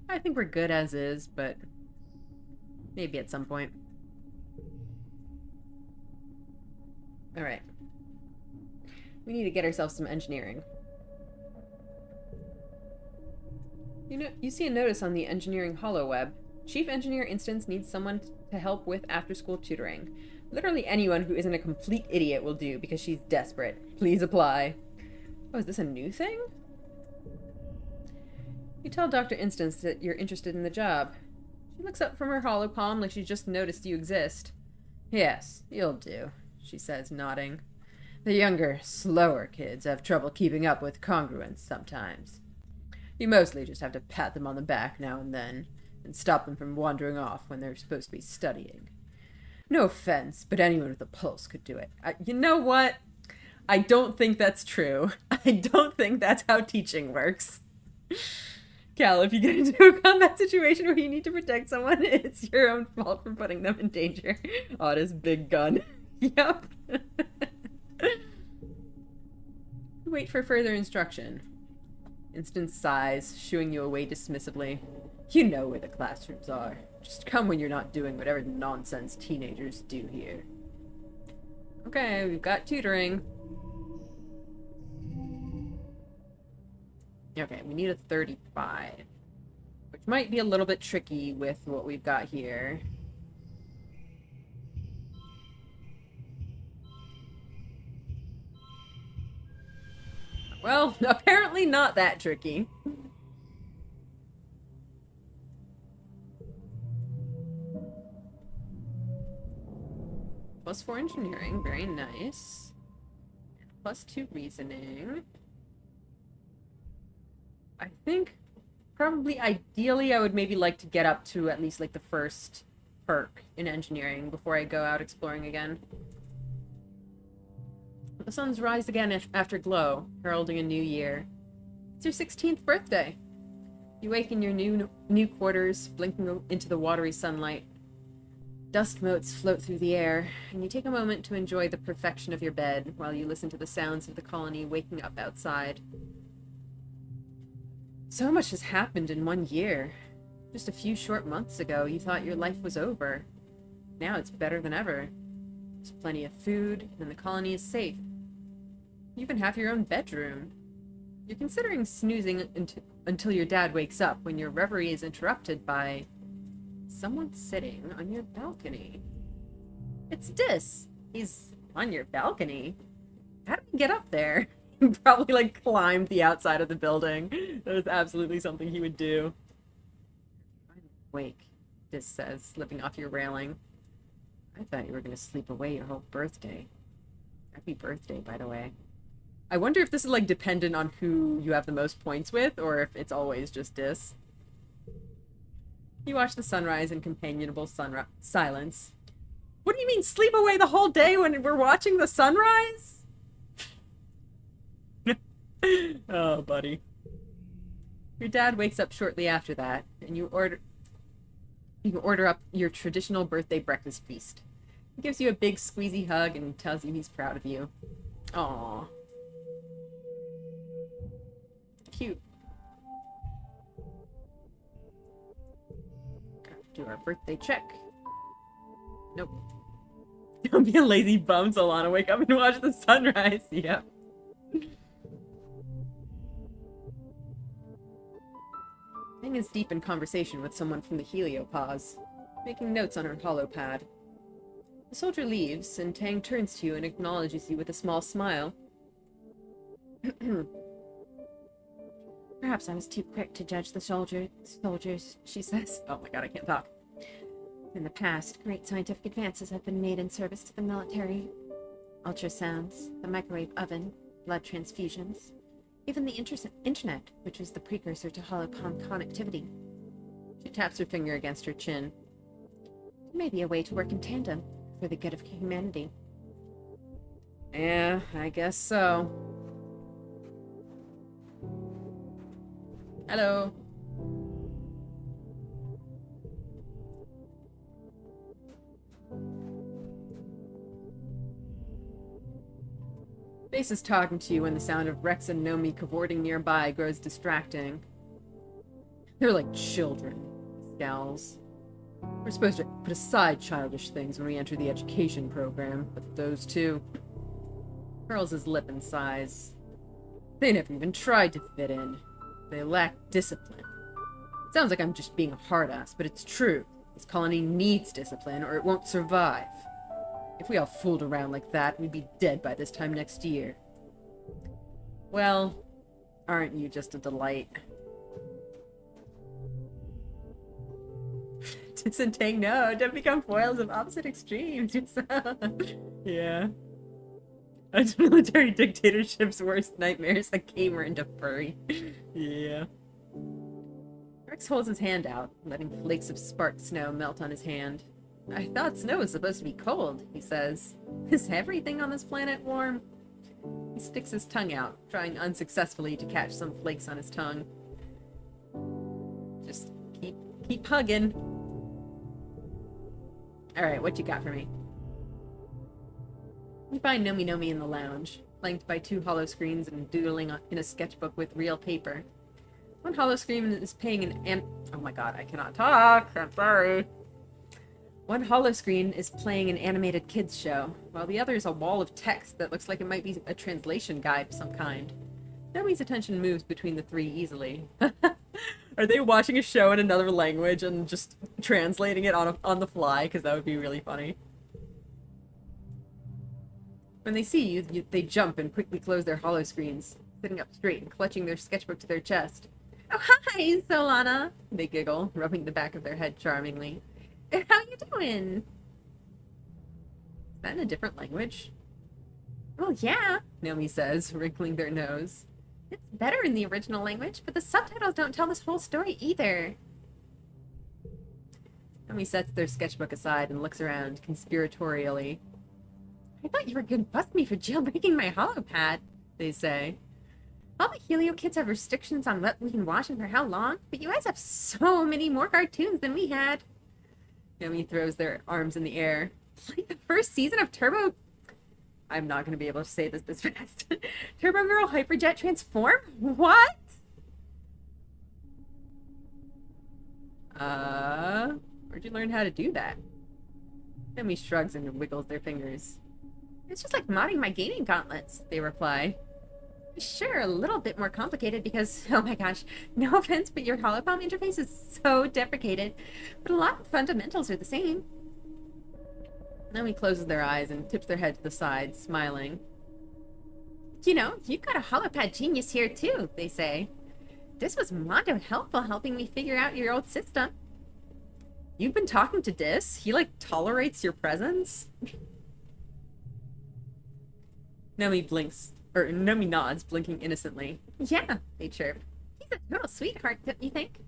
I think we're good as is, but maybe at some point. Alright. We need to get ourselves some engineering. You see a notice on the engineering holoweb. Chief Engineer Instance needs someone to help with after-school tutoring. Literally anyone who isn't a complete idiot will do because she's desperate. Please apply. Oh, is this a new thing? You tell Dr. Instance that you're interested in the job. She looks up from her hollow palm like she's just noticed you exist. Yes, you'll do, she says, nodding. The younger, slower kids have trouble keeping up with congruence sometimes. You mostly just have to pat them on the back now and then, and stop them from wandering off when they're supposed to be studying. No offense, but anyone with a pulse could do it. You know what? I don't think that's true. I don't think that's how teaching works. Cal, if you get into a combat situation where you need to protect someone, it's your own fault for putting them in danger. Oh, this big gun. Yep. Wait for further instruction. Instance sighs, shooing you away dismissively. You know where the classrooms are. Just come when you're not doing whatever nonsense teenagers do here. Okay, we've got tutoring. Okay, we need a 35. Which might be a little bit tricky with what we've got here. Well, apparently not that tricky. +4 engineering, very nice. +2 reasoning. I think probably, ideally, I would maybe like to get up to at least, like, the first perk in engineering before I go out exploring again. The sun's rise again after glow, heralding a new year. It's your 16th birthday. You wake in your new quarters, blinking into the watery sunlight. Dust motes float through the air, and you take a moment to enjoy the perfection of your bed while you listen to the sounds of the colony waking up outside. So much has happened in 1 year. Just a few short months ago, you thought your life was over. Now it's better than ever. There's plenty of food, and the colony is safe. You even have your own bedroom. You're considering snoozing until your dad wakes up when your reverie is interrupted by someone sitting on your balcony. It's Dis. He's on your balcony. How did he get up there? He probably, like, climbed the outside of the building. That is absolutely something he would do. I'm awake, Dis says, slipping off your railing. I thought you were going to sleep away your whole birthday. Happy birthday, by the way. I wonder if this is, like, dependent on who you have the most points with, or if it's always just Dis. You watch the sunrise in companionable silence. What do you mean, sleep away the whole day when we're watching the sunrise? Oh, buddy. Your dad wakes up shortly after that, and you order up your traditional birthday breakfast feast. He gives you a big squeezy hug and tells you he's proud of you. Aww. Cute. Gotta do our birthday check. Nope. Don't be a lazy bum, Solana. Wake up and watch the sunrise. Yep. Tang is deep in conversation with someone from the heliopause, making notes on her holopad. The soldier leaves, and Tang turns to you and acknowledges you with a small smile. Perhaps I was too quick to judge the soldiers, she says. Oh my god, I can't talk. In the past, great scientific advances have been made in service to the military. Ultrasounds, the microwave oven, blood transfusions, even the internet, which was the precursor to holopalm connectivity. She taps her finger against her chin. It may be a way to work in tandem for the good of humanity. Yeah, I guess so. Hello. Base is talking to you when the sound of Rex and Nomi cavorting nearby grows distracting. They're like children, scowls. We're supposed to put aside childish things when we enter the education program, but those two... Curls his lip and sighs. They never even tried to fit in. They lack discipline. It sounds like I'm just being a hard-ass, but it's true. This colony needs discipline, or it won't survive. If we all fooled around like that, we'd be dead by this time next year. Well, aren't you just a delight? Tang, no, don't become foils of opposite extremes. Yeah. A military dictatorship's worst nightmares, a gamer into furry. Yeah. Rex holds his hand out, letting flakes of sparked snow melt on his hand. I thought snow was supposed to be cold, he says. Is everything on this planet warm? He sticks his tongue out, trying unsuccessfully to catch some flakes on his tongue. Just keep hugging. Alright, what you got for me? We find Nomi in the lounge, flanked by two holoscreens and doodling in a sketchbook with real paper. One holoscreen is playing oh my god, I cannot talk! I'm sorry! One holoscreen is playing an animated kids show, while the other is a wall of text that looks like it might be a translation guide of some kind. Nomi's attention moves between the three easily. Are they watching a show in another language and just translating it on the fly? Because that would be really funny. When they see you, they jump and quickly close their holoscreens, sitting up straight and clutching their sketchbook to their chest. Oh, hi, Solana! They giggle, rubbing the back of their head charmingly. How you doing? Is that in a different language? Well, yeah, Nomi says, wrinkling their nose. It's better in the original language, but the subtitles don't tell this whole story either. Naomi sets their sketchbook aside and looks around conspiratorially. I thought you were gonna bust me for jailbreaking my holopad, They say. all the Helio kids have restrictions on what we can watch and for how long, but you guys have so many more cartoons than we had. Naomi throws their arms in the air. Like the first season of Turbo... I'm not going to be able to say this fast. Turbo Girl Hyperjet Transform? What? Where'd you learn how to do that? Naomi shrugs and wiggles their fingers. It's just like modding my gaming gauntlets, They reply. sure, a little bit more complicated because, oh my gosh, no offense, but your holopalm interface is so deprecated. But a lot of the fundamentals are the same. Naomi closes their eyes and tips their head to the side, smiling. You know, you've got a holopad genius here too, they say. This was Mondo helping me figure out your old system. You've been talking to Dis? He, like, tolerates your presence? Naomi nods, blinking innocently. Yeah, they chirp. He's a total sweetheart, don't you think?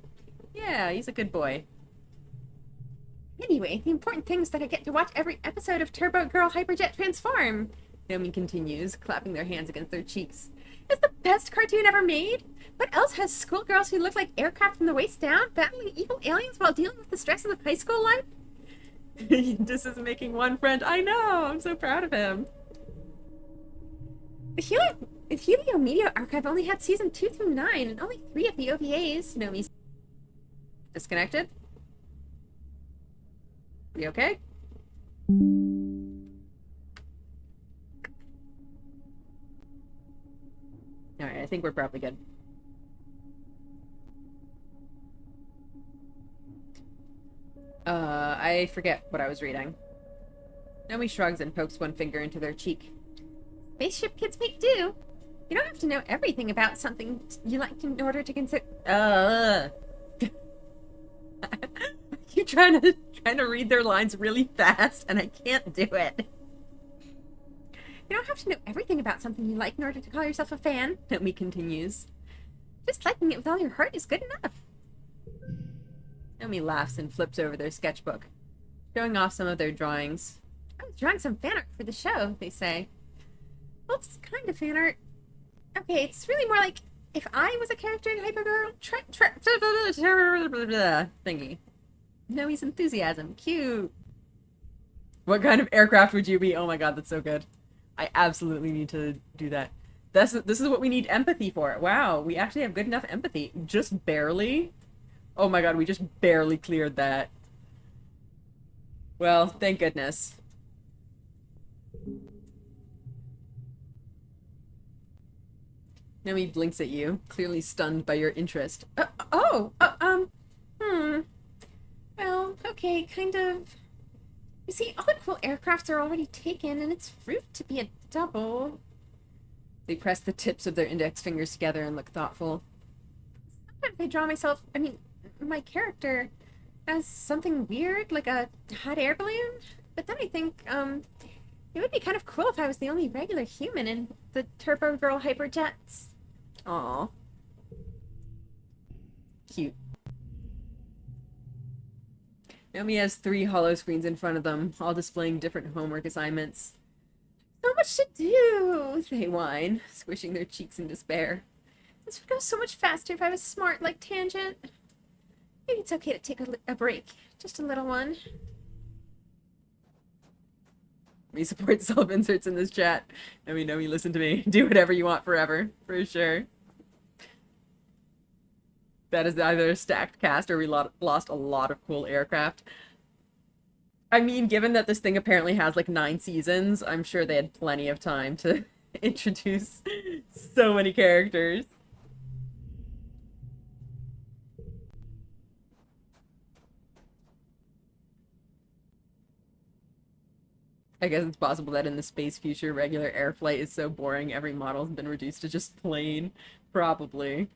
Yeah, he's a good boy. Anyway, the important thing is that I get to watch every episode of Turbo Girl Hyperjet Transform. Naomi continues, clapping their hands against their cheeks. It's the best cartoon ever made. What else has schoolgirls who look like aircraft from the waist down battling evil aliens while dealing with the stresses of high school life? Dis is making one friend. I know! I'm so proud of him. The Helio Media Archive only had season 2 through 9 and only 3 of the OVAs. Naomi's disconnected? You okay? Alright, I think we're probably good. I forget what I was reading. Naomi shrugs and pokes one finger into their cheek. Spaceship kids make do. You don't have to know everything about something you like in order to consider. You're trying to read their lines really fast, and I can't do it. You don't have to know everything about something you like in order to call yourself a fan. Naomi continues. Just liking it with all your heart is good enough. Naomi laughs and flips over their sketchbook, showing off some of their drawings. I was drawing some fan art for the show, they say. Well, it's kind of fan art. Okay, it's really more like if I was a character in Hypergirl. Thingy. Naomi's enthusiasm. Cute. What kind of aircraft would you be? Oh my god, that's so good. I absolutely need to do that. This is what we need empathy for. Wow, we actually have good enough empathy. Just barely. Oh my god, we just barely cleared that. Well, thank goodness. Naomi blinks at you, clearly stunned by your interest. Well, okay, kind of. You see, all the cool aircrafts are already taken, and it's rude to be a double. They press the tips of their index fingers together and look thoughtful. Sometimes I draw my character, as something weird, like a hot air balloon. But then I think, it would be kind of cool if I was the only regular human in the Turbo Girl Hyperjets. Aww. Cute. Naomi has 3 hollow screens in front of them, all displaying different homework assignments. So much to do, They whine, squishing their cheeks in despair. This would go so much faster if I was smart like Tangent. Maybe it's okay to take a break. Just a little one. We support self-inserts in this chat. Naomi, listen to me. Do whatever you want forever, for sure. That is either a stacked cast or we lost a lot of cool aircraft. I mean, given that this thing apparently has like 9 seasons, I'm sure they had plenty of time to introduce so many characters. I guess it's possible that in the space future, regular air flight is so boring, every model's been reduced to just plane. Probably.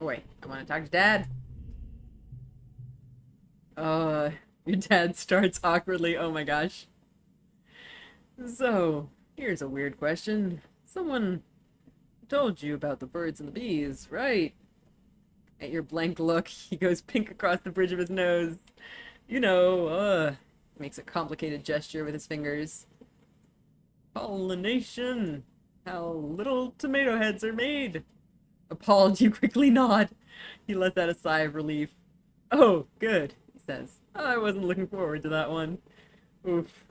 Wait, I want to talk to Dad. Uh, your dad starts awkwardly. Oh my gosh. So, here's a weird question. Someone told you about the birds and the bees, right? At your blank look, he goes pink across the bridge of his nose. You know, makes a complicated gesture with his fingers. Pollination. How little tomato heads are made. Appalled, you quickly nod. He lets out a sigh of relief. Oh, good, he says. I wasn't looking forward to that one. Oof.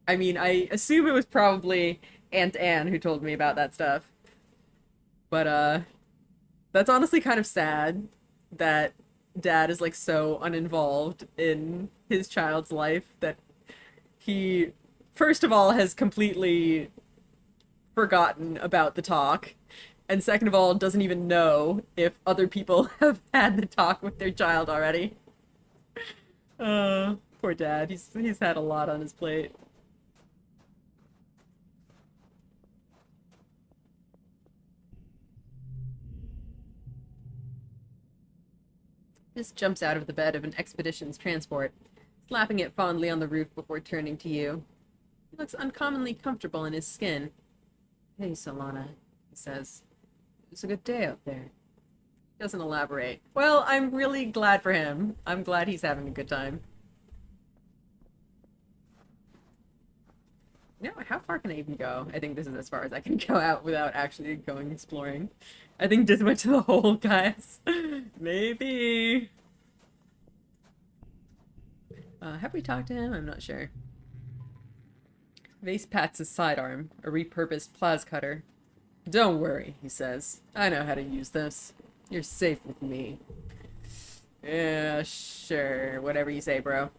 I mean, I assume it was probably Aunt Anne who told me about that stuff. But, that's honestly kind of sad that dad is, like, so uninvolved in his child's life that he, first of all, has completely forgotten about the talk. And second of all, doesn't even know if other people have had the talk with their child already. Poor dad. He's had a lot on his plate. This jumps out of the bed of an expedition's transport, slapping it fondly on the roof before turning to you. He looks uncommonly comfortable in his skin. Hey, Solana, he says. It's a good day out there. He doesn't elaborate. Well, I'm really glad for him. I'm glad he's having a good time. You know, how far can I even go? I think this is as far as I can go out without actually going exploring. I think just went to the hole, guys. Maybe. Have we talked to him? I'm not sure. Vase pats his sidearm, a repurposed plas cutter. Don't worry, he says. I know how to use this. You're safe with me. Yeah, sure. Whatever you say, bro.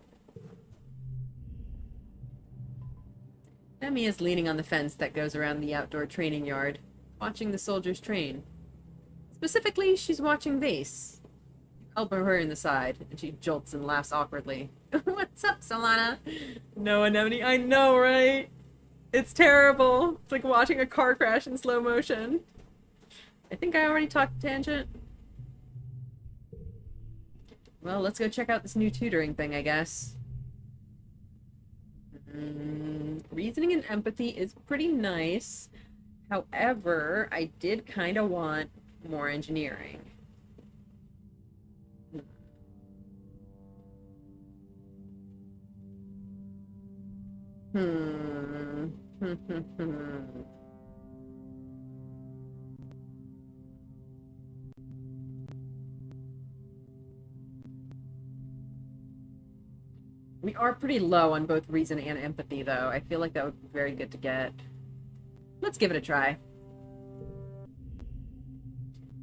Demi is leaning on the fence that goes around the outdoor training yard, watching the soldiers train. Specifically, she's watching Vase. Elbow her in the side, and she jolts and laughs awkwardly. What's up, Solana? No, Anemone. I know, right? It's terrible. It's like watching a car crash in slow motion. I think I already talked to Tangent. Well, let's go check out this new tutoring thing, I guess. Reasoning and empathy is pretty nice. However, I did kind of want more engineering. We are pretty low on both reason and empathy, though. I feel like that would be very good to get. Let's give it a try.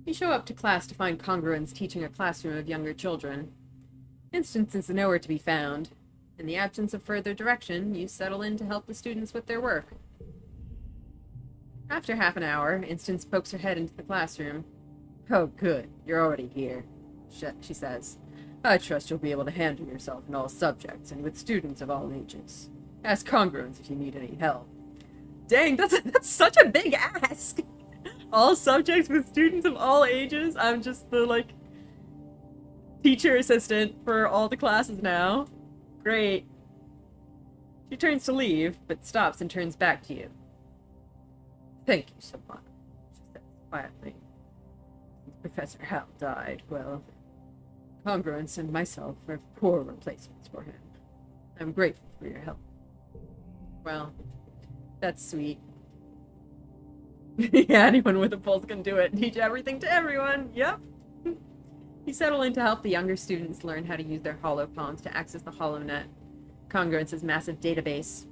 You show up to class to find congruence teaching a classroom of younger children. Instance is nowhere to be found. In the absence of further direction, you settle in to help the students with their work. After half an hour, Instance pokes her head into the classroom. Oh, good. You're already here, she says. I trust you'll be able to handle yourself in all subjects and with students of all ages. Ask congruence if you need any help. Dang, that's such a big ask! All subjects with students of all ages? I'm just the, like, teacher assistant for all the classes now. Great. She turns to leave, but stops and turns back to you. Thank you so much, she says quietly. Since Professor Hal died, well, Congruence and myself are poor replacements for him. I'm grateful for your help. Well, that's sweet. Yeah, anyone with a pulse can do it. Teach everything to everyone. Yep. You settle in to help the younger students learn how to use their holopalms to access the HoloNet, Congruence's massive database.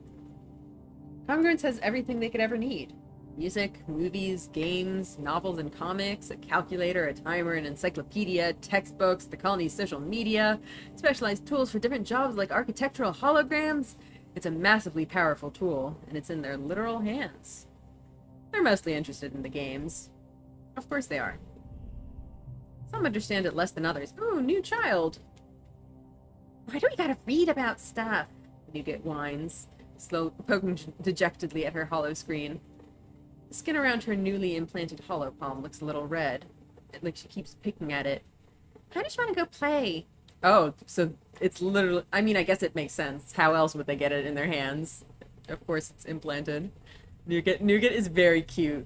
Congruence has everything they could ever need. Music, movies, games, novels and comics, a calculator, a timer, an encyclopedia, textbooks, the colony's social media, specialized tools for different jobs like architectural holograms. It's a massively powerful tool, and it's in their literal hands. They're mostly interested in the games. Of course they are. Some understand it less than others. Ooh, new child! Why do we gotta read about stuff? Nougat whines, poking dejectedly at her hollow screen. The skin around her newly implanted holopalm looks a little red, like she keeps picking at it. I just want to go play. Oh, so it's literally, I mean, I guess it makes sense. How else would they get it in their hands? Of course it's implanted. Nougat is very cute.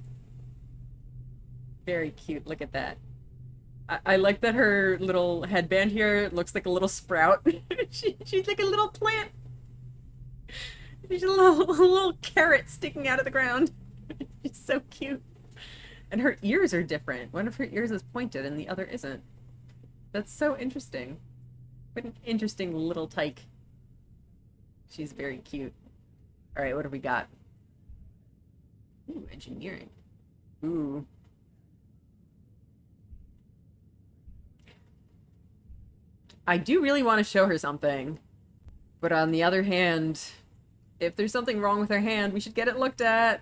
Very cute. Look at that. I like that her little headband here looks like a little sprout. She's like a little plant. She's a little carrot sticking out of the ground. She's so cute. And her ears are different. One of her ears is pointed and the other isn't. That's so interesting. What an interesting little tyke. She's very cute. Alright, what have we got? Ooh, engineering. Ooh. I do really want to show her something. But on the other hand, if there's something wrong with her hand, we should get it looked at.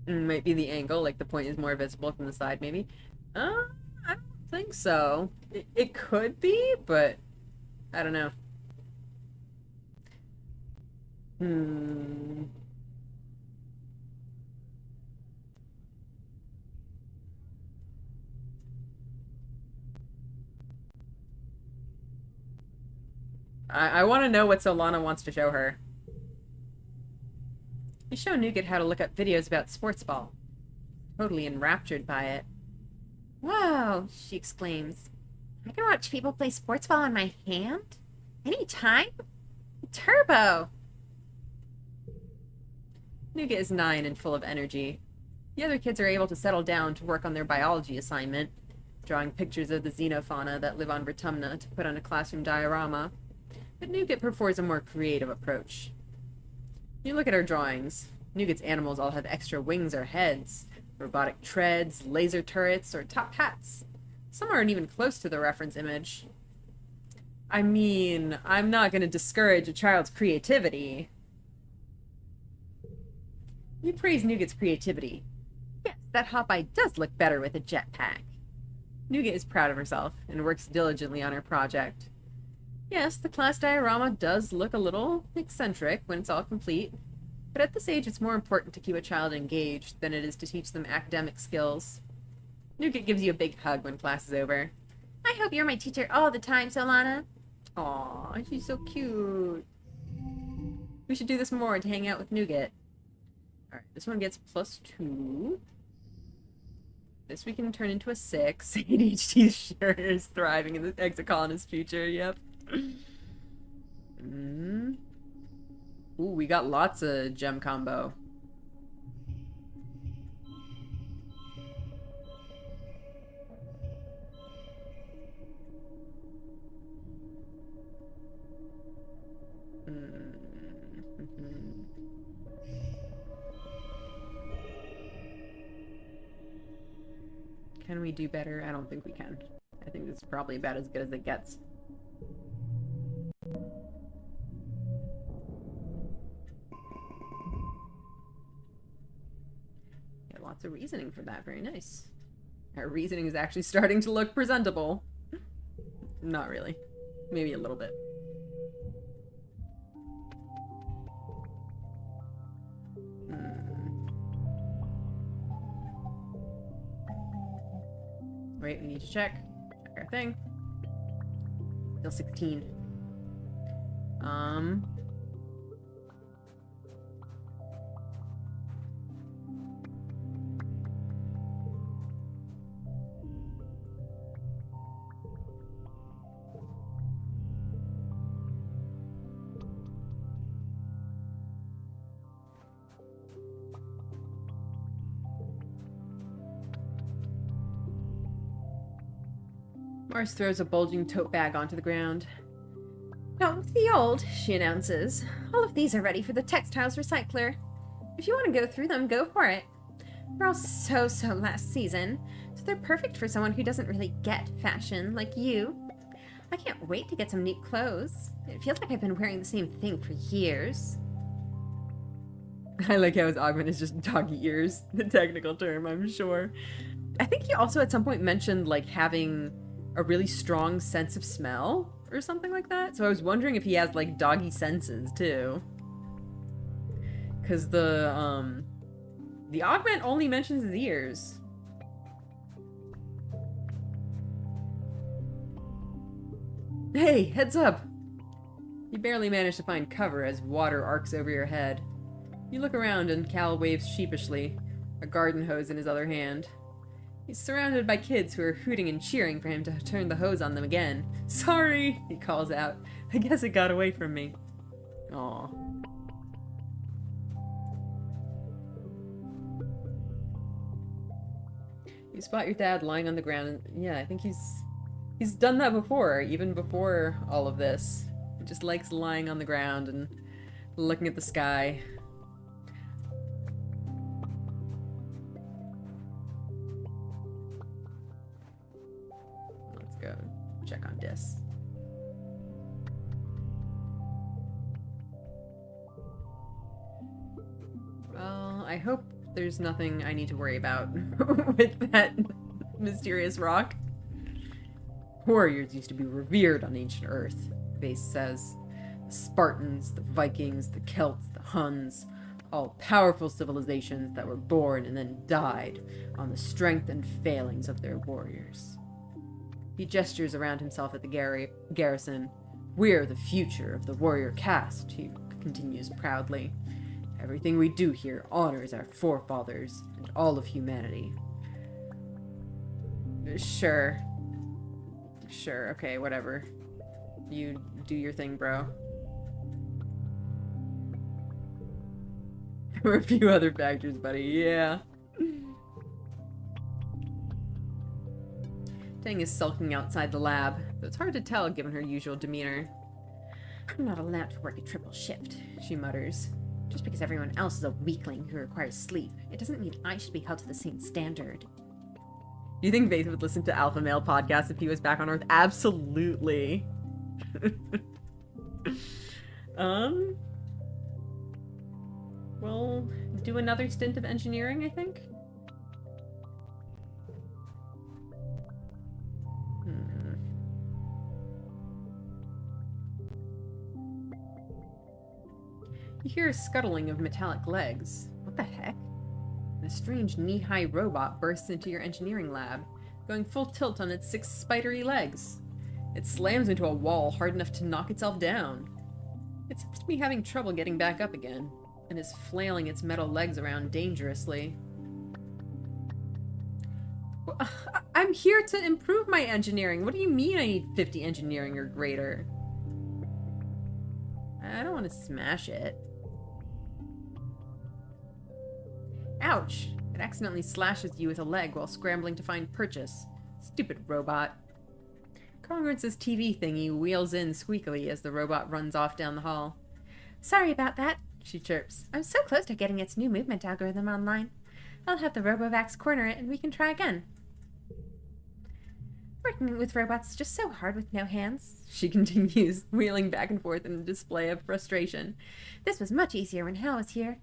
Might be the angle, like the point is more visible from the side, maybe. I don't think so. It could be, but I don't know. Hmm. I want to know what Solana wants to show her. You show Nougat how to look up videos about sports ball. Totally enraptured by it. Whoa, she exclaims. I can watch people play sports ball on my hand? Anytime? Turbo! Nougat is 9 and full of energy. The other kids are able to settle down to work on their biology assignment, drawing pictures of the xenofauna that live on Vertumna to put on a classroom diorama. But Nougat prefers a more creative approach. You look at her drawings. Nougat's animals all have extra wings or heads, robotic treads, laser turrets, or top hats. Some aren't even close to the reference image. I mean, I'm not going to discourage a child's creativity. You praise Nougat's creativity. Yes, that Hopeye does look better with a jetpack. Nougat is proud of herself and works diligently on her project. Yes, the class diorama does look a little eccentric when it's all complete, but at this age it's more important to keep a child engaged than it is to teach them academic skills. Nougat gives you a big hug when class is over. I hope you're my teacher all the time, Solana. Aw, she's so cute. We should do this more to hang out with Nougat. Alright, this one gets +2. This we can turn into a 6. ADHD sure is thriving in the Exocolonist future, yep. Ooh, we got lots of gem combo. Can we do better? I don't think we can. I think this is probably about as good as it gets. Yeah, lots of reasoning for that. Very nice. Our reasoning is actually starting to look presentable. Not really. Maybe a little bit. Wait, we need to check our thing. Still 16. Mars throws a bulging tote bag onto the ground. Not with the old, she announces. All of these are ready for the textiles recycler. If you want to go through them, go for it. They're all so last season, so they're perfect for someone who doesn't really get fashion like you. I can't wait to get some neat clothes. It feels like I've been wearing the same thing for years. I like how his augment is just doggy ears, the technical term, I'm sure. I think he also at some point mentioned like having a really strong sense of smell or something like that. So I was wondering if he has like doggy senses too. Cause the augment only mentions his ears. Hey, heads up! You barely manage to find cover as water arcs over your head. You look around and Cal waves sheepishly, a garden hose in his other hand. He's surrounded by kids who are hooting and cheering for him to turn the hose on them again. Sorry, he calls out. I guess it got away from me. Aw. You spot your dad lying on the ground, and yeah, I think he's done that before, even before all of this. He just likes lying on the ground and looking at the sky. Let's go check on Dis. Well, I hope there's nothing I need to worry about with that mysterious rock. Warriors used to be revered on ancient Earth, Vase says. The Spartans, the Vikings, the Celts, the Huns, all powerful civilizations that were born and then died on the strength and failings of their warriors. He gestures around himself at the garrison. We're the future of the warrior caste, he continues proudly. Everything we do here honors our forefathers and all of humanity. Sure. Sure, okay, whatever. You do your thing, bro. There were a few other factors, buddy, yeah. Tang is sulking outside the lab, though it's hard to tell given her usual demeanor. I'm not allowed to work a triple shift, she mutters. Just because everyone else is a weakling who requires sleep, it doesn't mean I should be held to the same standard. Do you think Vaith would listen to Alpha Male podcasts if he was back on Earth? Absolutely. We'll do another stint of engineering, I think. You hear a scuttling of metallic legs. What the heck? And a strange knee-high robot bursts into your engineering lab, going full tilt on its 6 spidery legs. It slams into a wall hard enough to knock itself down. It seems to be having trouble getting back up again, and is flailing its metal legs around dangerously. I'm here to improve my engineering. What do you mean I need 50 engineering or greater? I don't want to smash it. Ouch! It accidentally slashes you with a leg while scrambling to find purchase. Stupid robot. Congruence's TV thingy wheels in squeakily as the robot runs off down the hall. Sorry about that, she chirps. I'm so close to getting its new movement algorithm online. I'll have the Robovax corner it and we can try again. Working with robots is just so hard with no hands, she continues, wheeling back and forth in a display of frustration. This was much easier when Hal was here.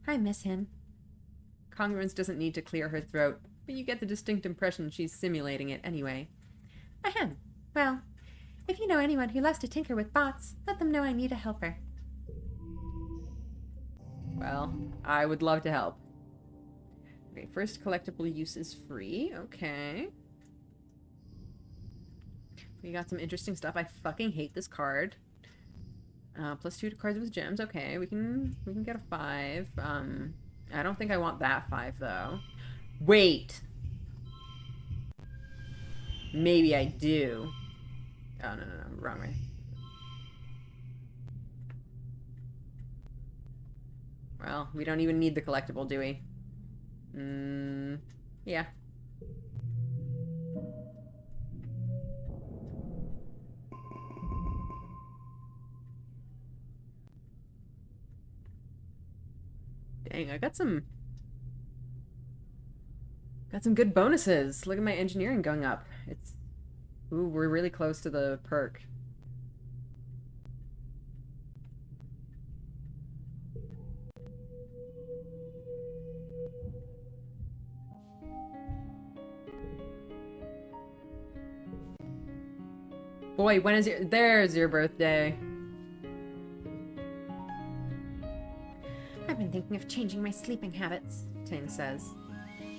I miss him. Congruence doesn't need to clear her throat, but you get the distinct impression she's simulating it anyway. Ahem. Well, if you know anyone who loves to tinker with bots, let them know I need a helper. Well, I would love to help. Okay, first collectible use is free. Okay. We got some interesting stuff. I fucking hate this card. +2 to cards with gems. Okay, we can get a 5. I don't think I want that 5 though. Wait. Maybe I do. Oh no, wrong way. Well, we don't even need the collectible, do we? Yeah. Dang, I got some good bonuses. Look at my engineering going up. Ooh, we're really close to the perk. Boy, when is your... There's your birthday. I've been thinking of changing my sleeping habits, Ting says.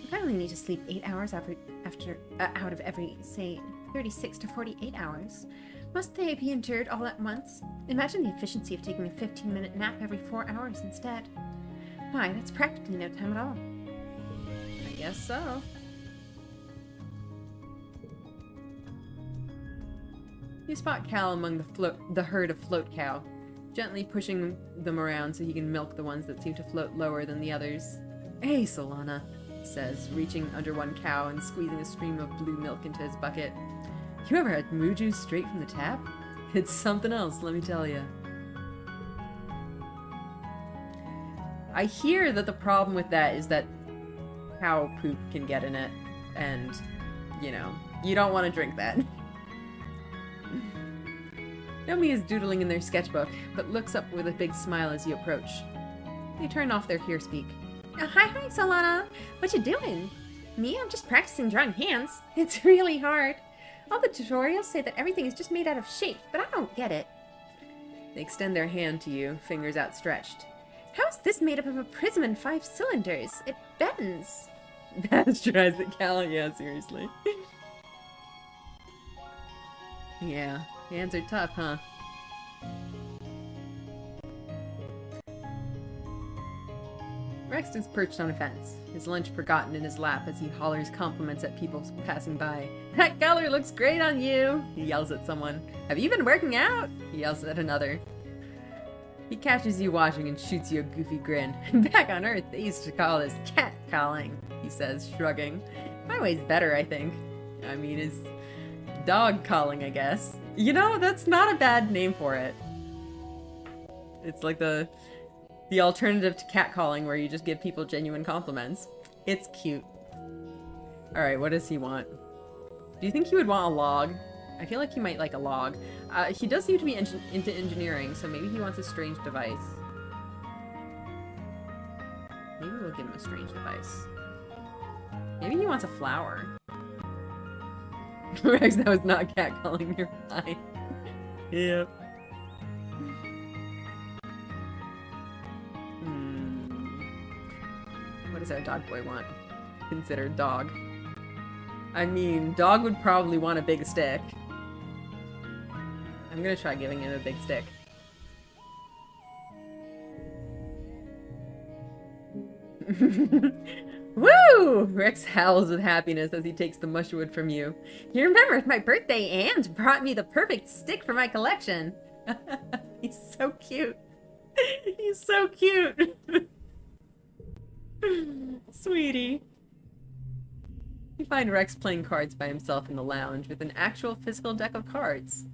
If I only need to sleep 8 hours out of every, say, 36 to 48 hours, must they be endured all at once? Imagine the efficiency of taking a 15-minute nap every 4 hours instead. Why, that's practically no time at all. I guess so. You spot Cal among the herd of float cow, gently pushing them around so he can milk the ones that seem to float lower than the others. Hey, Solana, he says, reaching under one cow and squeezing a stream of blue milk into his bucket. You ever had moo juice straight from the tap? It's something else, let me tell you. I hear that the problem with that is that cow poop can get in it, and, you know, you don't want to drink that. Nomi is doodling in their sketchbook, but looks up with a big smile as you approach. They turn off their here speak. Hi, Solana. What you doing? Me? I'm just practicing drawing hands. It's really hard. All the tutorials say that everything is just made out of shape, but I don't get it. They extend their hand to you, fingers outstretched. How is this made up of a prism and 5 cylinders? It bends. Pasteurized it, Cal. Yeah, seriously. Yeah, hands are tough, huh? Rex is perched on a fence, his lunch forgotten in his lap as he hollers compliments at people passing by. That color looks great on you, he yells at someone. Have you been working out? He yells at another. He catches you watching and shoots you a goofy grin. Back on Earth, they used to call this cat calling, he says, shrugging. My way's better, I think. I mean, it's dog calling, I guess. You know, that's not a bad name for it. It's like the alternative to cat calling, where you just give people genuine compliments. It's cute. Alright, what does he want? Do you think he would want a log? I feel like he might like a log. He does seem to be into engineering, so maybe he wants a strange device. Maybe we'll give him a strange device. Maybe he wants a flower. Rex, that was not cat calling, you're fine. Yep. What does our dog boy want? Consider dog. I mean, dog would probably want a big stick. I'm gonna try giving him a big stick. Woo! Rex howls with happiness as he takes the mushwood from you. You remembered my birthday and brought me the perfect stick for my collection. He's so cute. He's so cute. Sweetie. You find Rex playing cards by himself in the lounge with an actual physical deck of cards.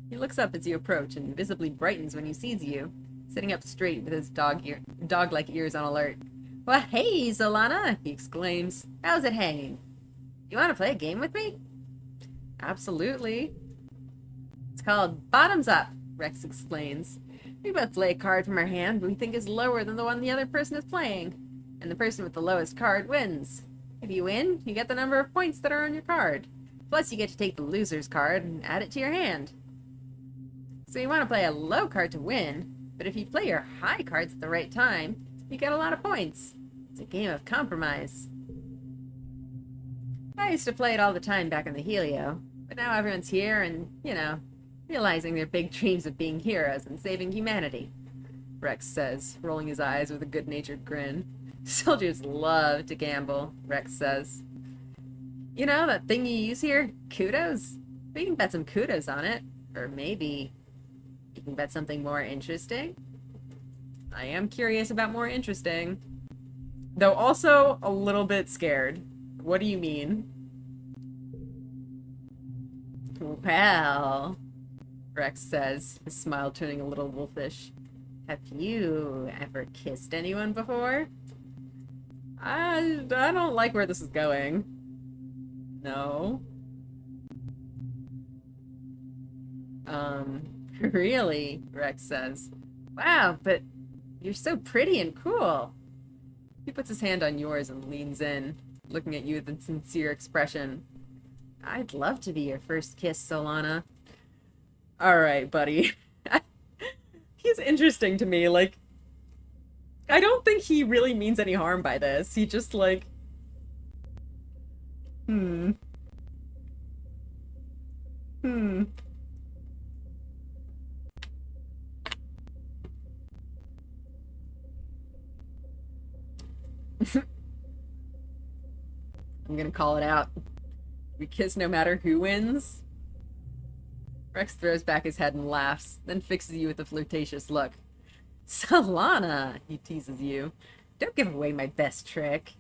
He looks up as you approach and visibly brightens when he sees you, sitting up straight with his dog-like ears on alert. Well, hey, Solana, he exclaims. How's it hanging? You want to play a game with me? Absolutely. It's called Bottoms Up, Rex explains. We both play a card from our hand we think is lower than the one the other person is playing, and the person with the lowest card wins. If you win, you get the number of points that are on your card. Plus, you get to take the loser's card and add it to your hand. So you want to play a low card to win, but if you play your high cards at the right time, you get a lot of points. It's a game of compromise. I used to play it all the time back in the Helio, but now everyone's here and, you know, realizing their big dreams of being heroes and saving humanity, Rex says, rolling his eyes with a good-natured grin. Soldiers love to gamble, Rex says. You know, that thing you use here? Kudos? We can bet some kudos on it. Or maybe you can bet something more interesting? I am curious about more interesting. Though also a little bit scared. What do you mean? Well, Rex says, his smile turning a little wolfish. Have you ever kissed anyone before? I don't like where this is going. No. Really? Rex says. Wow, but you're so pretty and cool. He puts his hand on yours and leans in, looking at you with a sincere expression. I'd love to be your first kiss, Solana. Alright, buddy. He's interesting to me. Like, I don't think he really means any harm by this. He just, like... Hmm. Hmm. I'm gonna call it out. We kiss no matter who wins? Rex throws back his head and laughs, then fixes you with a flirtatious look. Solana, he teases you. Don't give away my best trick.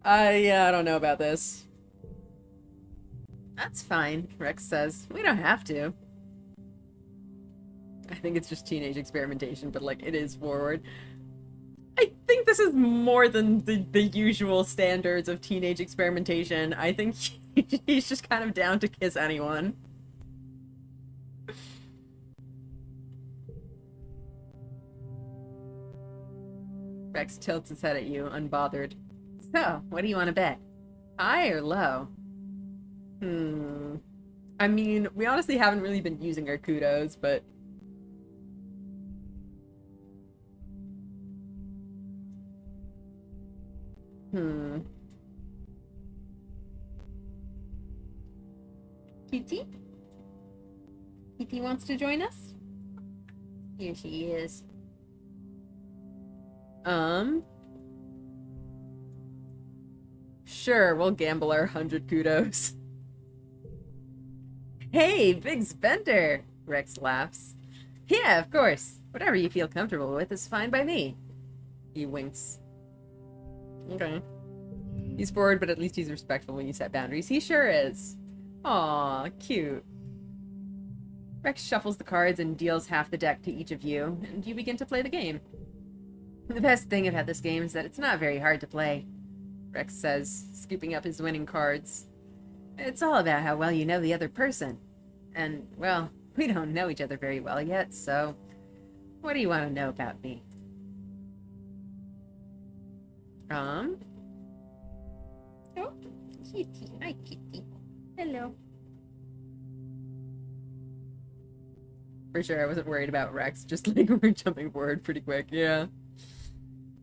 Yeah, I don't know about this. That's fine, Rex says. We don't have to. I think it's just teenage experimentation, but, like, it is forward. I think this is more than the usual standards of teenage experimentation. I think he's just kind of down to kiss anyone. Rex tilts his head at you, unbothered. So, what do you want to bet? High or low? I mean, we honestly haven't really been using our kudos, but... Kitty? Kitty wants to join us? Here she is. Sure, we'll gamble our 100 kudos. Hey, big spender! Rex laughs. Yeah, of course. Whatever you feel comfortable with is fine by me. He winks. Okay. He's forward, but at least he's respectful when you set boundaries. He sure is. Aw, cute. Rex shuffles the cards and deals half the deck to each of you, and you begin to play the game. The best thing about this game is that it's not very hard to play, Rex says, scooping up his winning cards. It's all about how well you know the other person. And, well, we don't know each other very well yet, so what do you want to know about me? Oh, Kitty. Hi, Kitty. Hello. For sure, I wasn't worried about Rex, just like we're jumping forward pretty quick, yeah.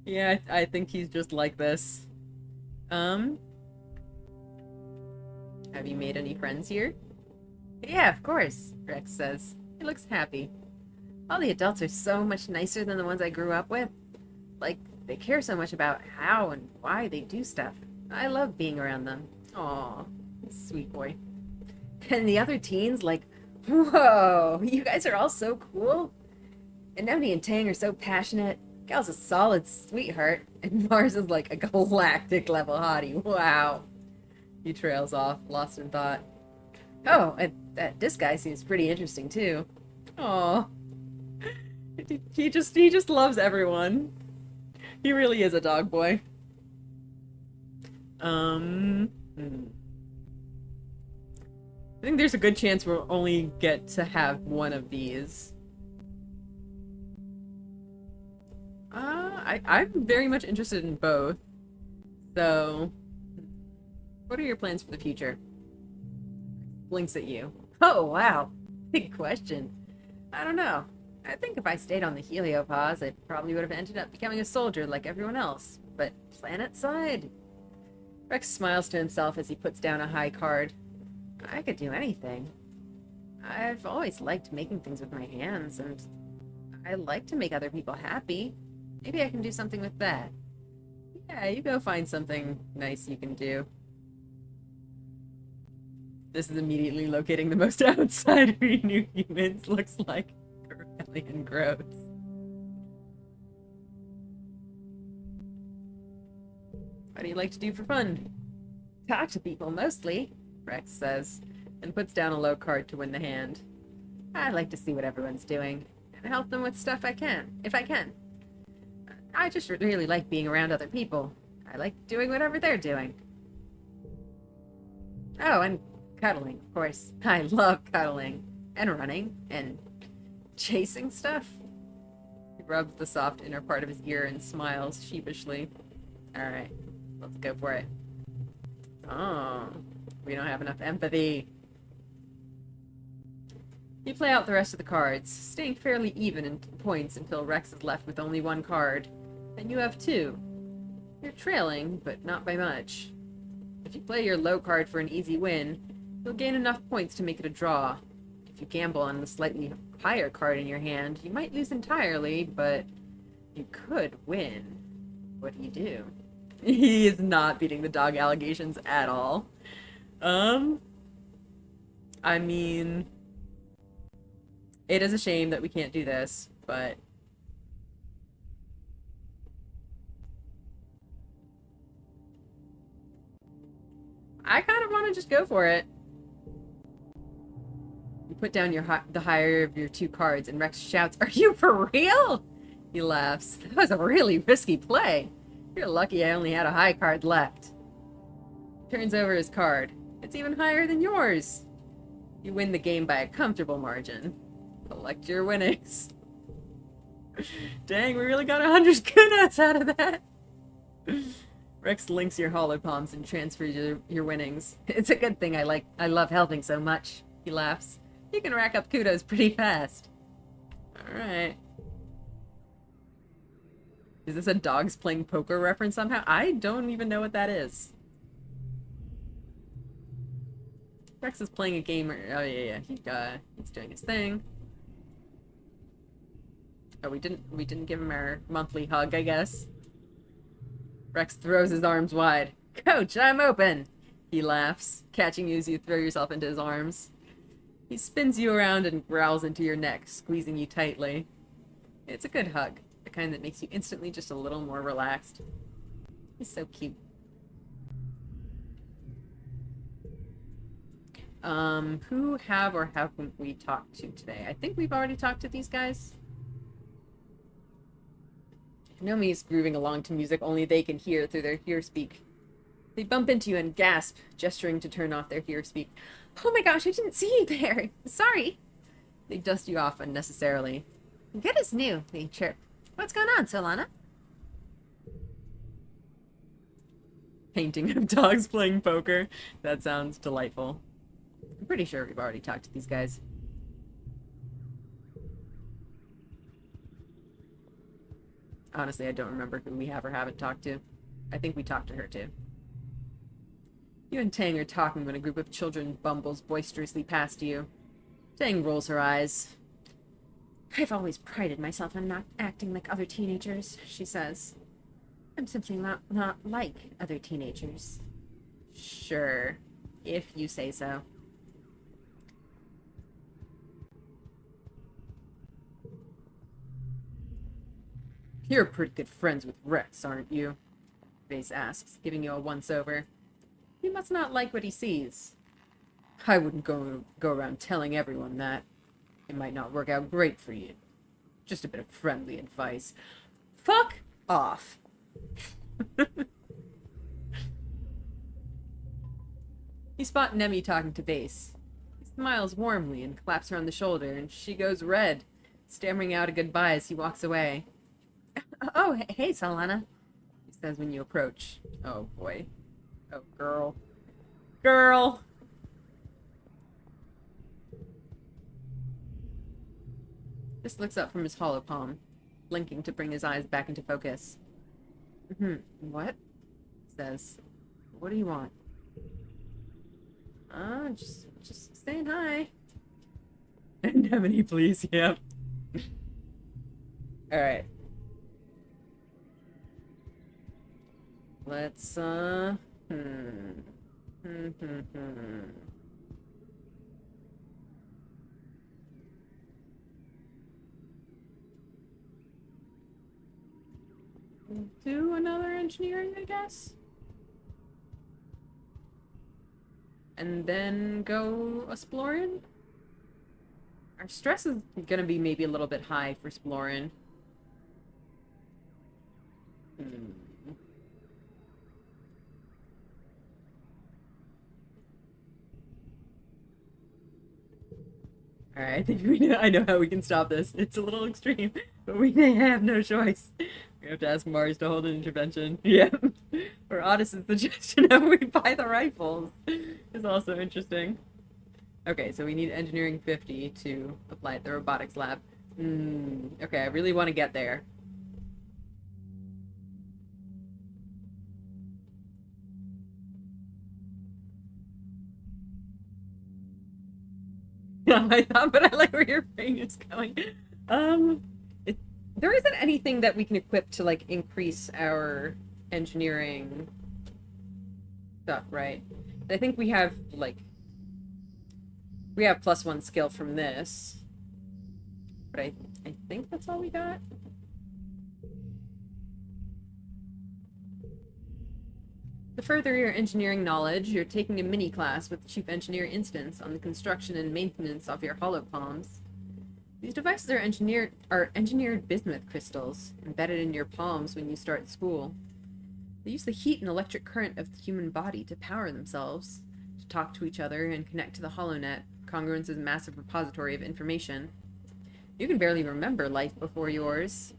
Yeah, I think he's just like this. Have you made any friends here? Yeah, of course, Rex says. He looks happy. All the adults are so much nicer than the ones I grew up with. Like, they care so much about how and why they do stuff. I love being around them. Aw, sweet boy. And the other teens, like, whoa, you guys are all so cool. And Noni and Tang are so passionate. Gal's a solid sweetheart, and Mars is like a galactic level hottie. Wow. He trails off, lost in thought. Oh, and this guy seems pretty interesting too. Aw. He just loves everyone. He really is a dog boy. I think there's a good chance we'll only get to have one of these. I'm very much interested in both. So, what are your plans for the future? Blinks at you. Oh, wow. Big question. I don't know. I think if I stayed on the heliopause, I probably would have ended up becoming a soldier like everyone else. But planet side? Rex smiles to himself as he puts down a high card. I could do anything. I've always liked making things with my hands, and I like to make other people happy. Maybe I can do something with that. Yeah, you go find something nice you can do. This is immediately locating the most outside new humans. Looks like rebellion grows. What do you like to do for fun? Talk to people, mostly, Rex says, and puts down a low card to win the hand. I like to see what everyone's doing, and help them with stuff if I can. I just really like being around other people. I like doing whatever they're doing. Oh, and cuddling, of course. I love cuddling, and running, and chasing stuff. He rubs the soft inner part of his ear and smiles sheepishly. Alright, let's go for it. Oh, we don't have enough empathy. You play out the rest of the cards, staying fairly even in points until Rex is left with only one card. And you have two. You're trailing, but not by much. If you play your low card for an easy win, you'll gain enough points to make it a draw. If you gamble on the slightly higher card in your hand, you might lose entirely, but you could win. What do you do? He is not beating the dog allegations at all. I mean, it is a shame that we can't do this, but I kind of want to just go for it. You put down the higher of your two cards, and Rex shouts, "Are you for real?" He laughs. "That was a really risky play. You're lucky I only had a high card left." Turns over his card. It's even higher than yours. You win the game by a comfortable margin. Collect your winnings. Dang, we really got 100 kudos out of that. Rex links your hollow palms and transfers your winnings. "It's a good thing I love helping so much." He laughs. "You can rack up kudos pretty fast." Alright. Is this a dogs playing poker reference somehow? I don't even know what that is. Rex is playing a game. Oh yeah. He's doing his thing. Oh, we didn't give him our monthly hug, I guess. Rex throws his arms wide. "Coach, I'm open!" He laughs, catching you as you throw yourself into his arms. He spins you around and growls into your neck, squeezing you tightly. It's a good hug, the kind that makes you instantly just a little more relaxed. He's so cute. Who have or haven't we talked to today? I think we've already talked to these guys. Nomi's grooving along to music only they can hear through their hearspeak. They bump into you and gasp, gesturing to turn off their hearspeak. "Oh my gosh, I didn't see you there! Sorry!" They dust you off unnecessarily. "Good as new," they chirp. "What's going on, Solana?" Painting of dogs playing poker. That sounds delightful. I'm pretty sure we've already talked to these guys. Honestly, I don't remember who we have or haven't talked to. I think we talked to her too. You and Tang are talking when a group of children bumbles boisterously past you. Tang rolls her eyes. "I've always prided myself on not acting like other teenagers," she says. "I'm simply not like other teenagers." Sure, if you say so. "You're pretty good friends with Rex, aren't you?" Vase asks, giving you a once-over. "He must not like what he sees." "I wouldn't go around telling everyone that. It might not work out great for you. Just a bit of friendly advice." Fuck off. You spot Nemi talking to Vase. He smiles warmly and claps her on the shoulder, and she goes red, stammering out a goodbye as he walks away. "Oh, hey, Solana," he says when you approach. Oh, boy. Oh, girl. Girl! Just looks up from his hollow palm, blinking to bring his eyes back into focus. What? Says. "What do you want?" Just saying hi." Anemone, please, yep. Alright. Let's, do another engineering, I guess? And then go exploring? Our stress is gonna be maybe a little bit high for exploring. Alright, I think I know how we can stop this. It's a little extreme, but we may have no choice. We have to ask Mars to hold an intervention. Yeah. Or Otis's suggestion of we buy the rifles is also interesting. Okay, so we need engineering 50 to apply at the robotics lab. Okay, I really want to get there. Yeah, I thought, but I like where your brain is going. Um, it, there isn't anything that we can equip to like increase our engineering stuff, right? I think we have like +1 skill from this, but I think that's all we got. To further your engineering knowledge, you're taking a mini class with the Chief Engineer Instance on the construction and maintenance of your holopalms. These devices are engineered bismuth crystals embedded in your palms when you start school. They use the heat and electric current of the human body to power themselves, to talk to each other and connect to the HoloNet, Congruence's massive repository of information. You can barely remember life before yours.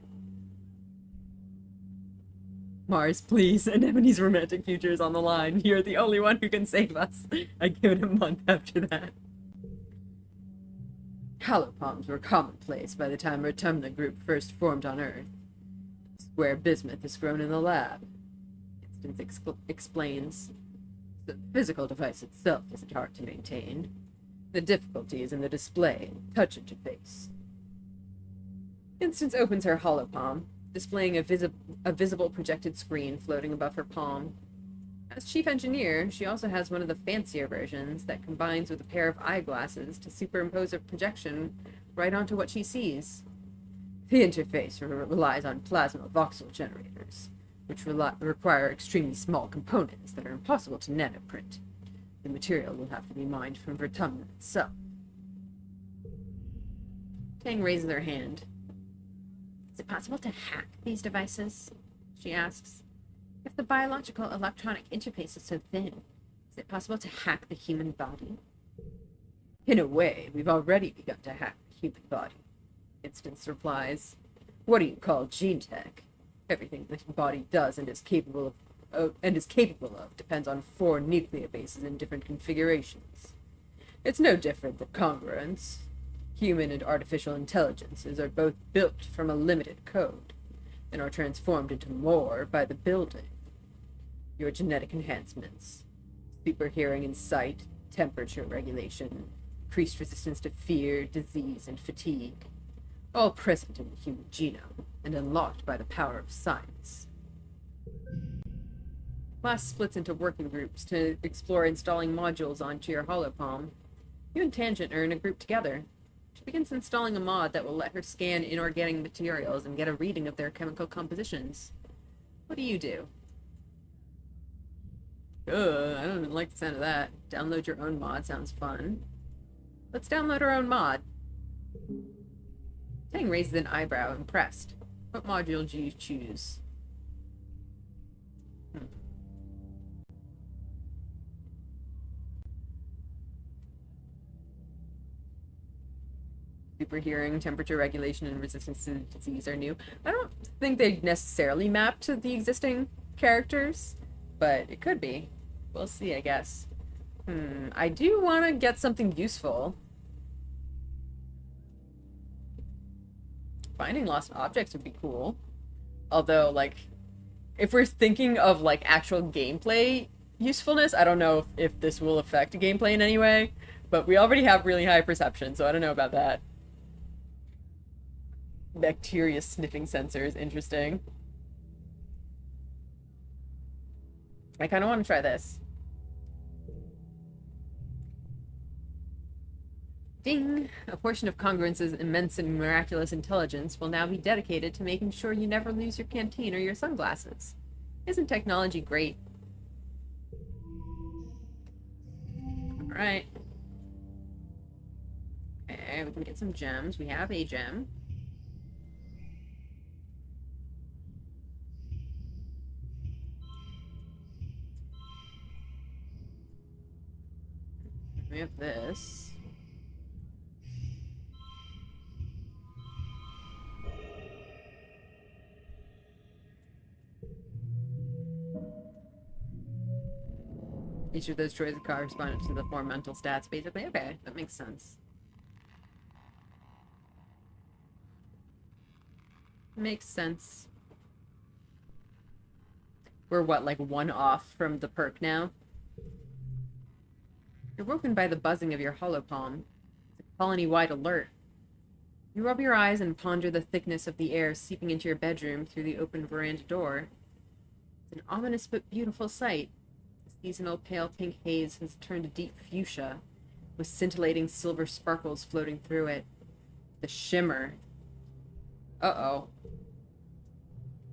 Mars, please. Anemone's romantic future is on the line. You're the only one who can save us. I give it a month after that. Halopalms were commonplace by the time Rotumna Group first formed on Earth. Square bismuth is grown in the lab. Instance explains. The physical device itself isn't hard to maintain. The difficulty is in the display, touch interface. Instance opens her holopalm, displaying a visible projected screen floating above her palm. As chief engineer, she also has one of the fancier versions that combines with a pair of eyeglasses to superimpose a projection right onto what she sees. The interface relies on plasma voxel generators, which require extremely small components that are impossible to nanoprint. The material will have to be mined from Vertumna itself. Tang raises her hand. Is it possible to hack these devices? She asks. If the biological electronic interface is so thin, is it possible to hack the human body? In a way, we've already begun to hack the human body. Instance replies. What do you call gene tech? Everything the body does and is capable of depends on 4 nucleobases in different configurations. It's no different than congruence. Human and artificial intelligences are both built from a limited code and are transformed into more by the building. Your genetic enhancements, super hearing and sight, temperature regulation, increased resistance to fear, disease, and fatigue, all present in the human genome and unlocked by the power of science. Class splits into working groups to explore installing modules onto your holopalm. You and Tangent are in a group together. She begins installing a mod that will let her scan inorganic materials and get a reading of their chemical compositions. What do you do? I don't like the sound of that. Download your own mod sounds fun. Let's download our own mod. Tang raises an eyebrow, impressed. What module do you choose? Super hearing, temperature regulation, and resistance to disease are new. I don't think they necessarily map to the existing characters, but it could be. We'll see, I guess. I do want to get something useful. Finding lost objects would be cool. Although, like, if we're thinking of, like, actual gameplay usefulness, I don't know if this will affect gameplay in any way. But we already have really high perception, so I don't know about that. Bacteria sniffing sensors, interesting. I kind of want to try this. Ding! A portion of Congruence's immense and miraculous intelligence will now be dedicated to making sure you never lose your canteen or your sunglasses. Isn't technology great? Alright. Okay, we can get some gems. We have a gem. We have this. Each of those choices corresponded to the 4 mental stats, basically. Okay, that makes sense. Makes sense. We're what, like 1 off from the perk now? You're woken by the buzzing of your holopalm. It's a colony-wide alert. You rub your eyes and ponder the thickness of the air seeping into your bedroom through the open veranda door. It's an ominous but beautiful sight. The seasonal pale pink haze has turned a deep fuchsia, with scintillating silver sparkles floating through it. The shimmer. Uh-oh.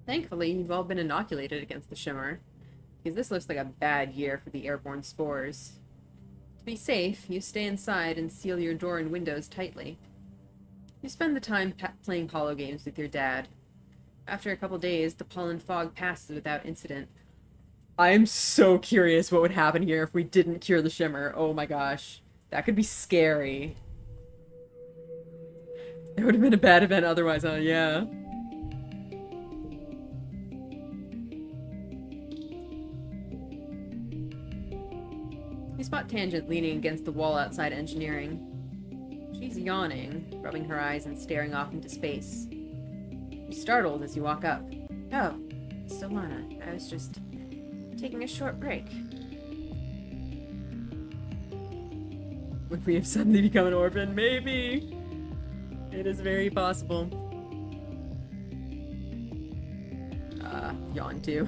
Thankfully, you've all been inoculated against the shimmer, because this looks like a bad year for the airborne spores. To be safe, you stay inside and seal your door and windows tightly. You spend the time playing holo games with your dad. After a couple days, the pollen fog passes without incident. I'm so curious what would happen here if we didn't cure the shimmer. Oh my gosh. That could be scary. It would have been a bad event otherwise, huh? Yeah. You spot Tangent leaning against the wall outside engineering. She's yawning, rubbing her eyes and staring off into space. You're startled as you walk up. Oh, Solana. I was just taking a short break. Would we have suddenly become an orphan? Maybe. It is very possible. Yawn too.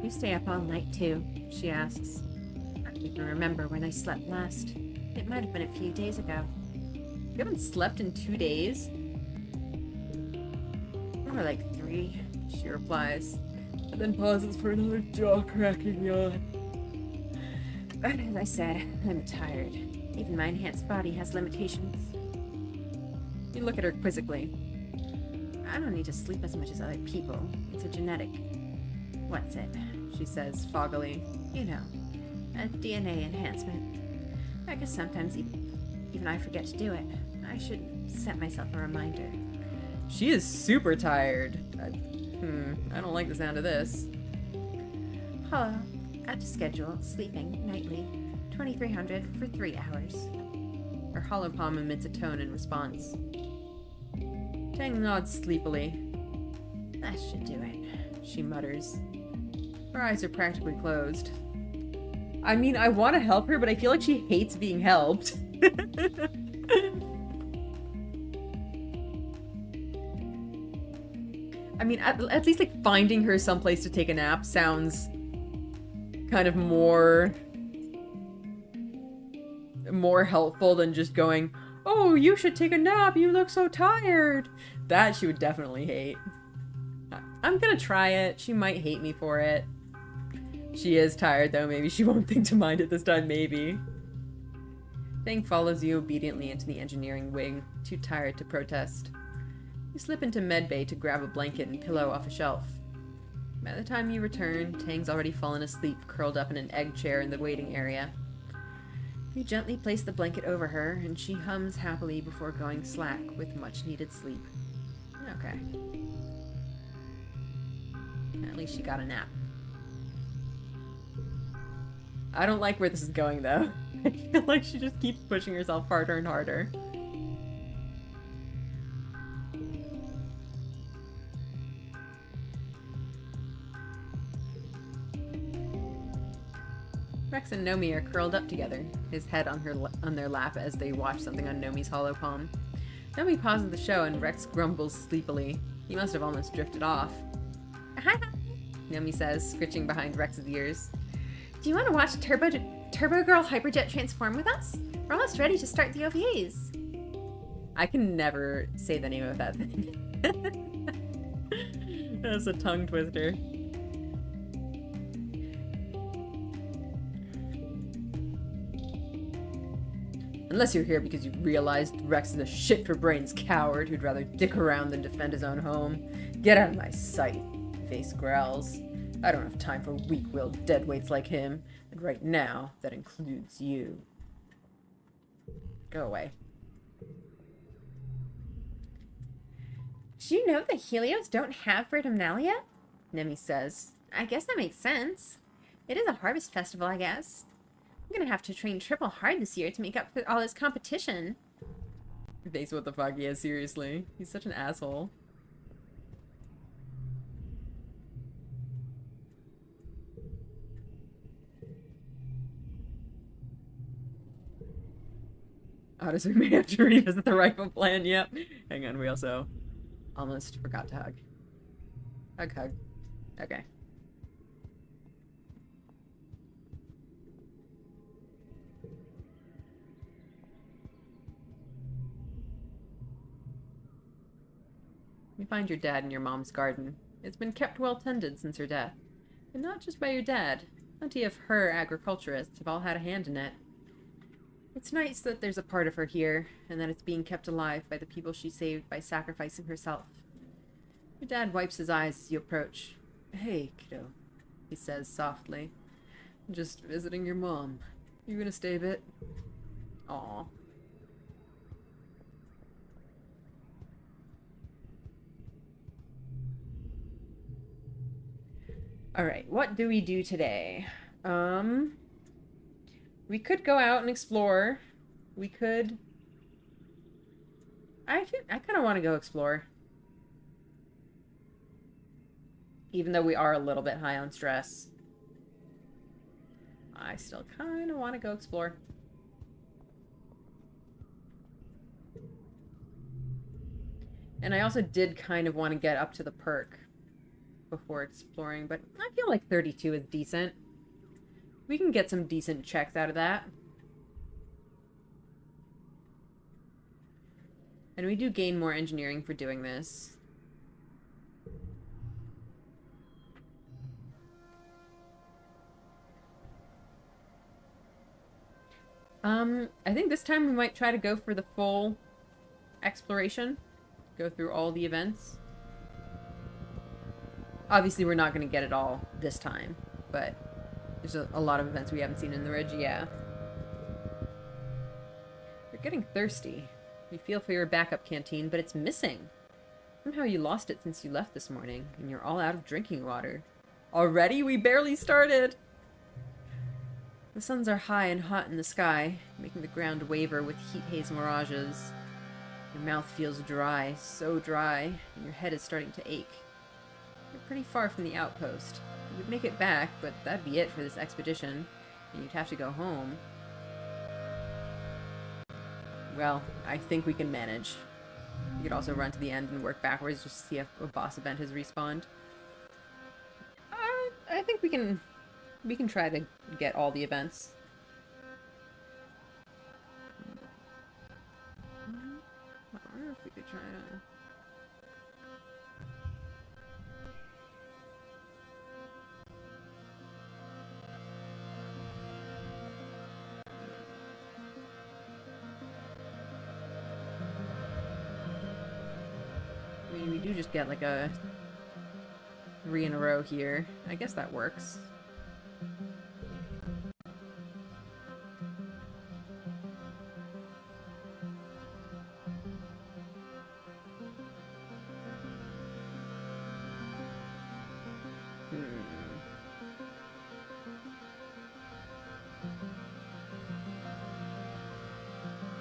You stay up all night too? She asks. I don't even remember when I slept last. It might have been a few days ago. You haven't slept in 2 days? More like 3, she replies, and then pauses for another jaw-cracking yawn. But as I said, I'm tired. Even my enhanced body has limitations. You look at her quizzically. I don't need to sleep as much as other people. It's a genetic... What's it? She says foggily. You know, a DNA enhancement. I guess sometimes even I forget to do it. I should set myself a reminder. She is super tired. I don't like the sound of this. Hello. At schedule, sleeping, nightly, 2300 for 3 hours. Her holopalm emits a tone in response. Tang nods sleepily. That should do it, she mutters. Her eyes are practically closed. I mean, I want to help her, but I feel like she hates being helped. I mean, at least, like, finding her someplace to take a nap sounds kind of more helpful than just going, oh, you should take a nap, you look so tired. That she would definitely hate. I'm gonna try it. She might hate me for it. She is tired, though. Maybe she won't think to mind it this time, maybe. Thing follows you obediently into the engineering wing, too tired to protest. You slip into medbay to grab a blanket and pillow off a shelf. By the time you return, Tang's already fallen asleep, curled up in an egg chair in the waiting area. You gently place the blanket over her, and she hums happily before going slack with much-needed sleep. Okay. At least she got a nap. I don't like where this is going, though. I feel like she just keeps pushing herself harder and harder. Rex and Nomi are curled up together, his head on their lap as they watch something on Nomi's holopalm. Nomi pauses the show and Rex grumbles sleepily. He must have almost drifted off. Hi, Nomi says, scritching behind Rex's ears. do you want to watch Turbo Girl Hyperjet transform with us? We're almost ready to start the OVAs. I can never say the name of that thing. That's a tongue twister. Unless you're here because you realized Rex is a shit-for-brains coward who'd rather dick around than defend his own home. Get out of my sight, Face growls. I don't have time for weak-willed deadweights like him, and right now, that includes you. Go away. Do you know the Helios don't have Vertimnalia? Nemi says. I guess that makes sense. It is a harvest festival, I guess. I'm gonna have to train triple hard this year to make up for all this competition. Face what the fuck he is, seriously. He's such an asshole. Honestly, we may have to revisit the rifle plan, yep. Hang on, we also almost forgot to hug. Hug. Okay. You find your dad in your mom's garden. It's been kept well tended since her death. And not just by your dad. Plenty of her agriculturists have all had a hand in it. It's nice that there's a part of her here, and that it's being kept alive by the people she saved by sacrificing herself. Your dad wipes his eyes as you approach. Hey, kiddo, he says softly. Just visiting your mom. You gonna stay a bit? Aw. Alright, what do we do today? We could go out and explore. We could... I kind of want to go explore. Even though we are a little bit high on stress. I still kind of want to go explore. And I also did kind of want to get up to the perk before exploring, but I feel like 32 is decent. We can get some decent checks out of that. And we do gain more engineering for doing this. I think this time we might try to go for the full exploration. Go through all the events. Obviously, we're not going to get it all this time, but there's a lot of events we haven't seen in the Ridge, yeah. You're getting thirsty. We feel for your backup canteen, but it's missing. Somehow you lost it since you left this morning, and you're all out of drinking water. Already? We barely started! The suns are high and hot in the sky, making the ground waver with heat haze mirages. Your mouth feels dry, so dry, and your head is starting to ache. You're pretty far from the outpost. You would make it back, but that'd be it for this expedition, and you'd have to go home. Well, I think we can manage. You could also run to the end and work backwards just to see if a boss event has respawned. I think we can try to get all the events. I wonder if we could try to... I mean, we do just get like a 3 in a row here. I guess that works.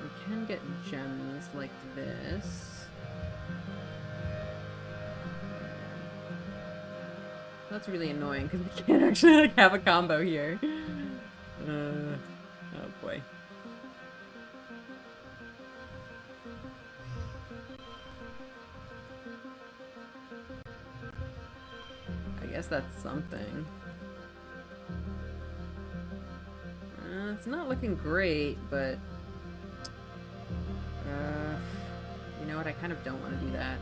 We can get gems like this. That's really annoying because we can't actually like have a combo here. Oh boy. I guess that's something. It's not looking great, but you know what? I kind of don't want to do that.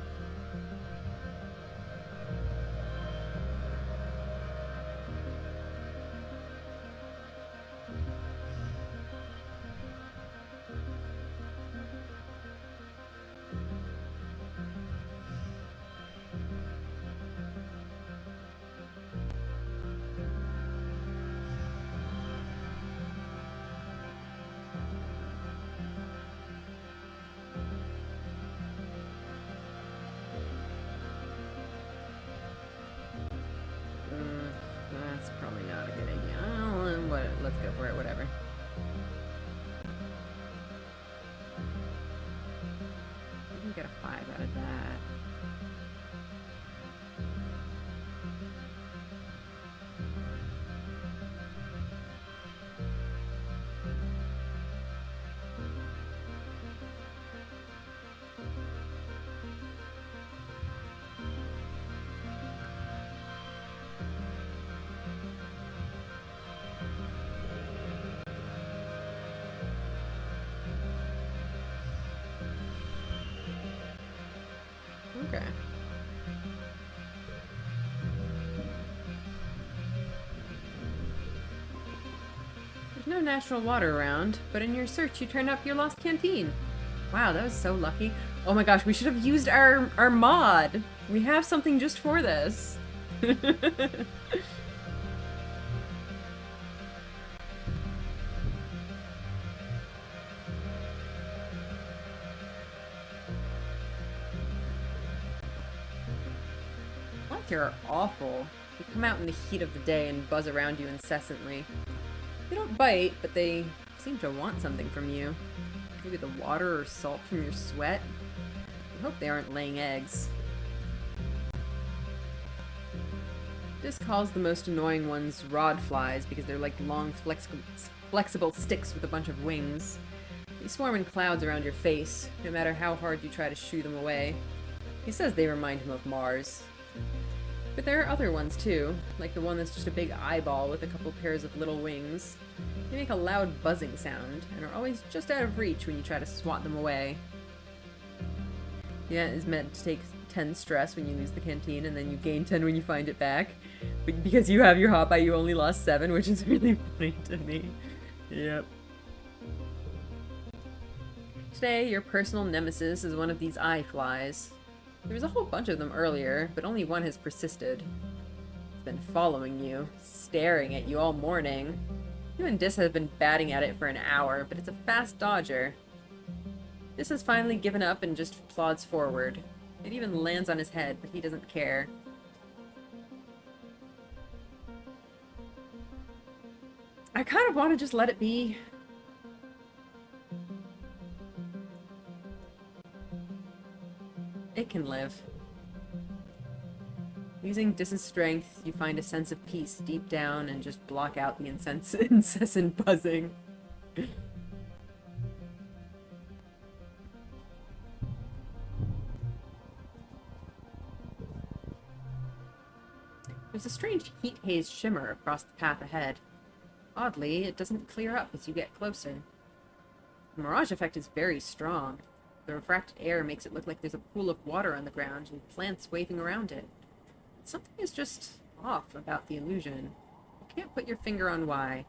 let's go for it, whatever. We can get a 5 out of that. Okay. There's no natural water around, but in your search you turned up your lost canteen. Wow, that was so lucky. Oh my gosh, we should have used our mod. We have something just for this. Like are awful. They come out in the heat of the day and buzz around you incessantly. They don't bite, but they seem to want something from you. Maybe the water or salt from your sweat. I hope they aren't laying eggs. This calls the most annoying ones rod flies because they're like long, flexible sticks with a bunch of wings. They swarm in clouds around your face, no matter how hard you try to shoo them away. He says they remind him of Mars. But there are other ones too, like the one that's just a big eyeball with a couple pairs of little wings. They make a loud buzzing sound, and are always just out of reach when you try to swat them away. Yeah, it's meant to take 10 stress when you lose the canteen, and then you gain 10 when you find it back. But because you have your hot buy, you only lost 7, which is really funny to me. Yep. Today, your personal nemesis is one of these eye flies. There was a whole bunch of them earlier, but only one has persisted. It's been following you, staring at you all morning. You and Dis have been batting at it for an hour, but it's a fast dodger. Dis has finally given up and just plods forward. It even lands on his head, but he doesn't care. I kind of want to just let it be. It can live. Using Dis's strength, you find a sense of peace deep down and just block out the incessant buzzing. There's a strange heat haze shimmer across the path ahead. Oddly, it doesn't clear up as you get closer. The mirage effect is very strong. The refracted air makes it look like there's a pool of water on the ground and plants waving around it. Something is just off about the illusion. You can't put your finger on why.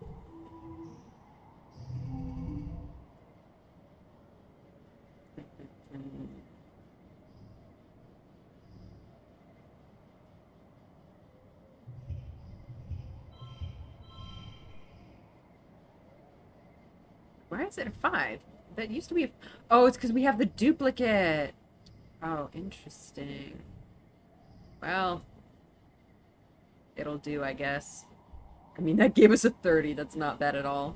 Why is it a 5? That used to be a... Oh, it's because we have the duplicate. Oh, interesting. Well, it'll do, I guess. I mean, that gave us a 30. That's not bad at all.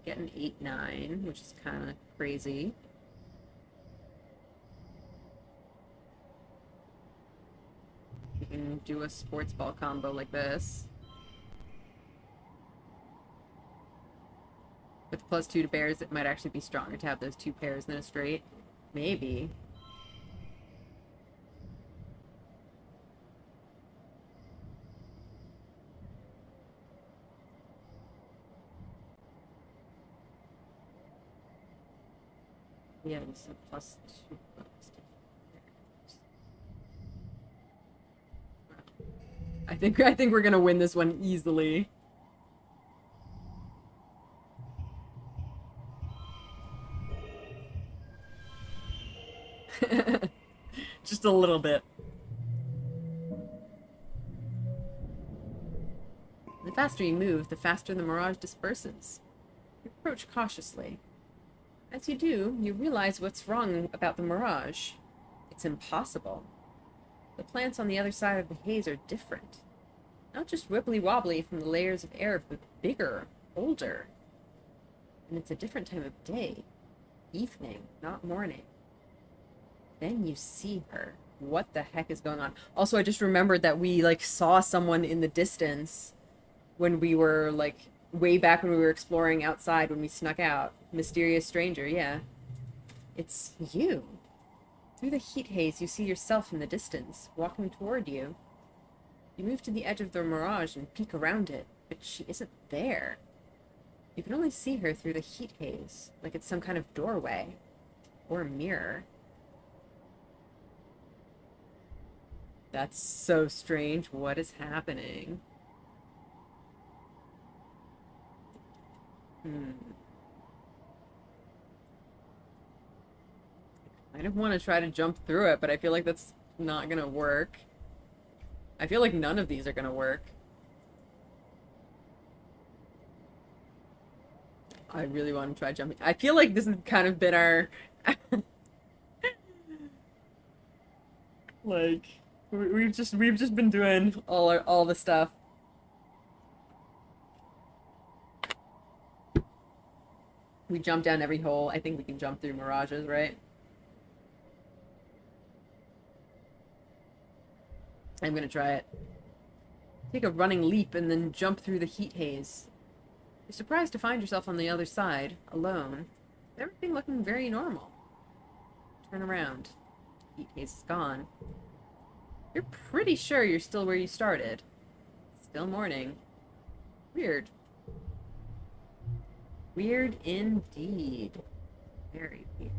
Get an 8-9, which is kind of crazy. We can do a sports ball combo like this. With +2 to bears, it might actually be stronger to have those 2 pairs than a straight. Maybe. Yeah, it's a +2. I think we're gonna win this one easily. Just a little bit. The faster you move, the faster the mirage disperses. You approach cautiously. As you do, you realize what's wrong about the mirage. It's impossible. The plants on the other side of the haze are different. Not just wibbly-wobbly from the layers of air, but bigger, older. And it's a different time of day. Evening, not morning. Then you see her. What the heck is going on? Also, I just remembered that we, like, saw someone in the distance when we were, like, way back when we were exploring outside when we snuck out. Mysterious stranger, yeah. It's you. Through the heat haze, you see yourself in the distance, walking toward you. You move to the edge of the mirage and peek around it, but she isn't there. You can only see her through the heat haze, like it's some kind of doorway. Or a mirror. That's so strange. What is happening? I don't want to try to jump through it, but I feel like that's not gonna work. I feel like none of these are gonna work. I really want to try jumping. I feel like this has kind of been our... like, we've just been doing all the stuff. We jump down every hole. I think we can jump through mirages, right? I'm gonna try it. Take a running leap and then jump through the heat haze. You're surprised to find yourself on the other side, alone. Everything looking very normal. Turn around. Heat haze is gone. You're pretty sure you're still where you started. Still morning. Weird. Weird indeed. Very weird.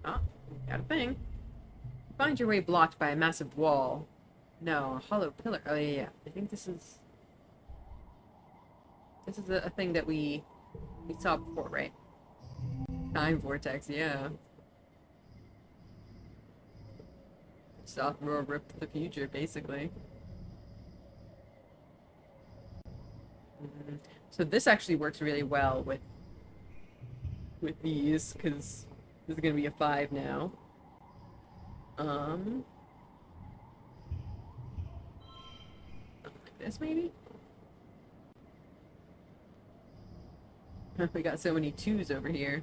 Oh, got a thing. Find your way blocked by a massive wall. No, a hollow pillar. Oh, yeah. I think this is a thing that we saw before, right? Time vortex, yeah. Sophomore ripped the future, basically. So this actually works really well with these, because this is gonna be a 5 now. Like this, maybe? We got so many 2s over here.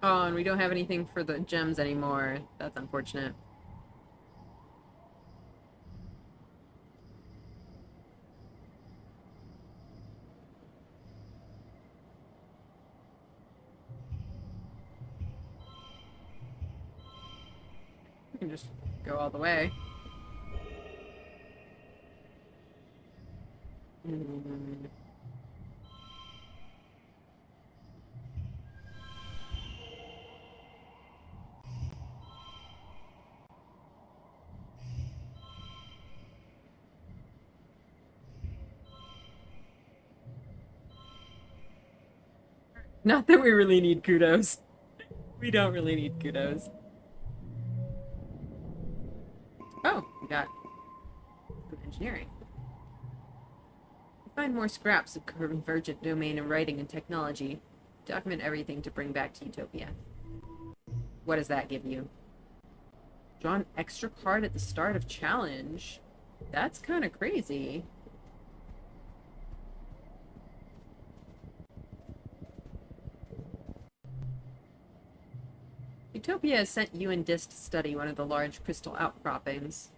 Oh, and we don't have anything for the gems anymore. That's unfortunate. We can just go all the way. Not that we really need kudos. We don't really need kudos. Oh, we got some engineering. Find more scraps of convergent domain in writing and technology. Document everything to bring back to Utopia. What does that give you? Draw an extra card at the start of challenge. That's kind of crazy. Utopia has sent you and Dis to study one of the large crystal outcroppings.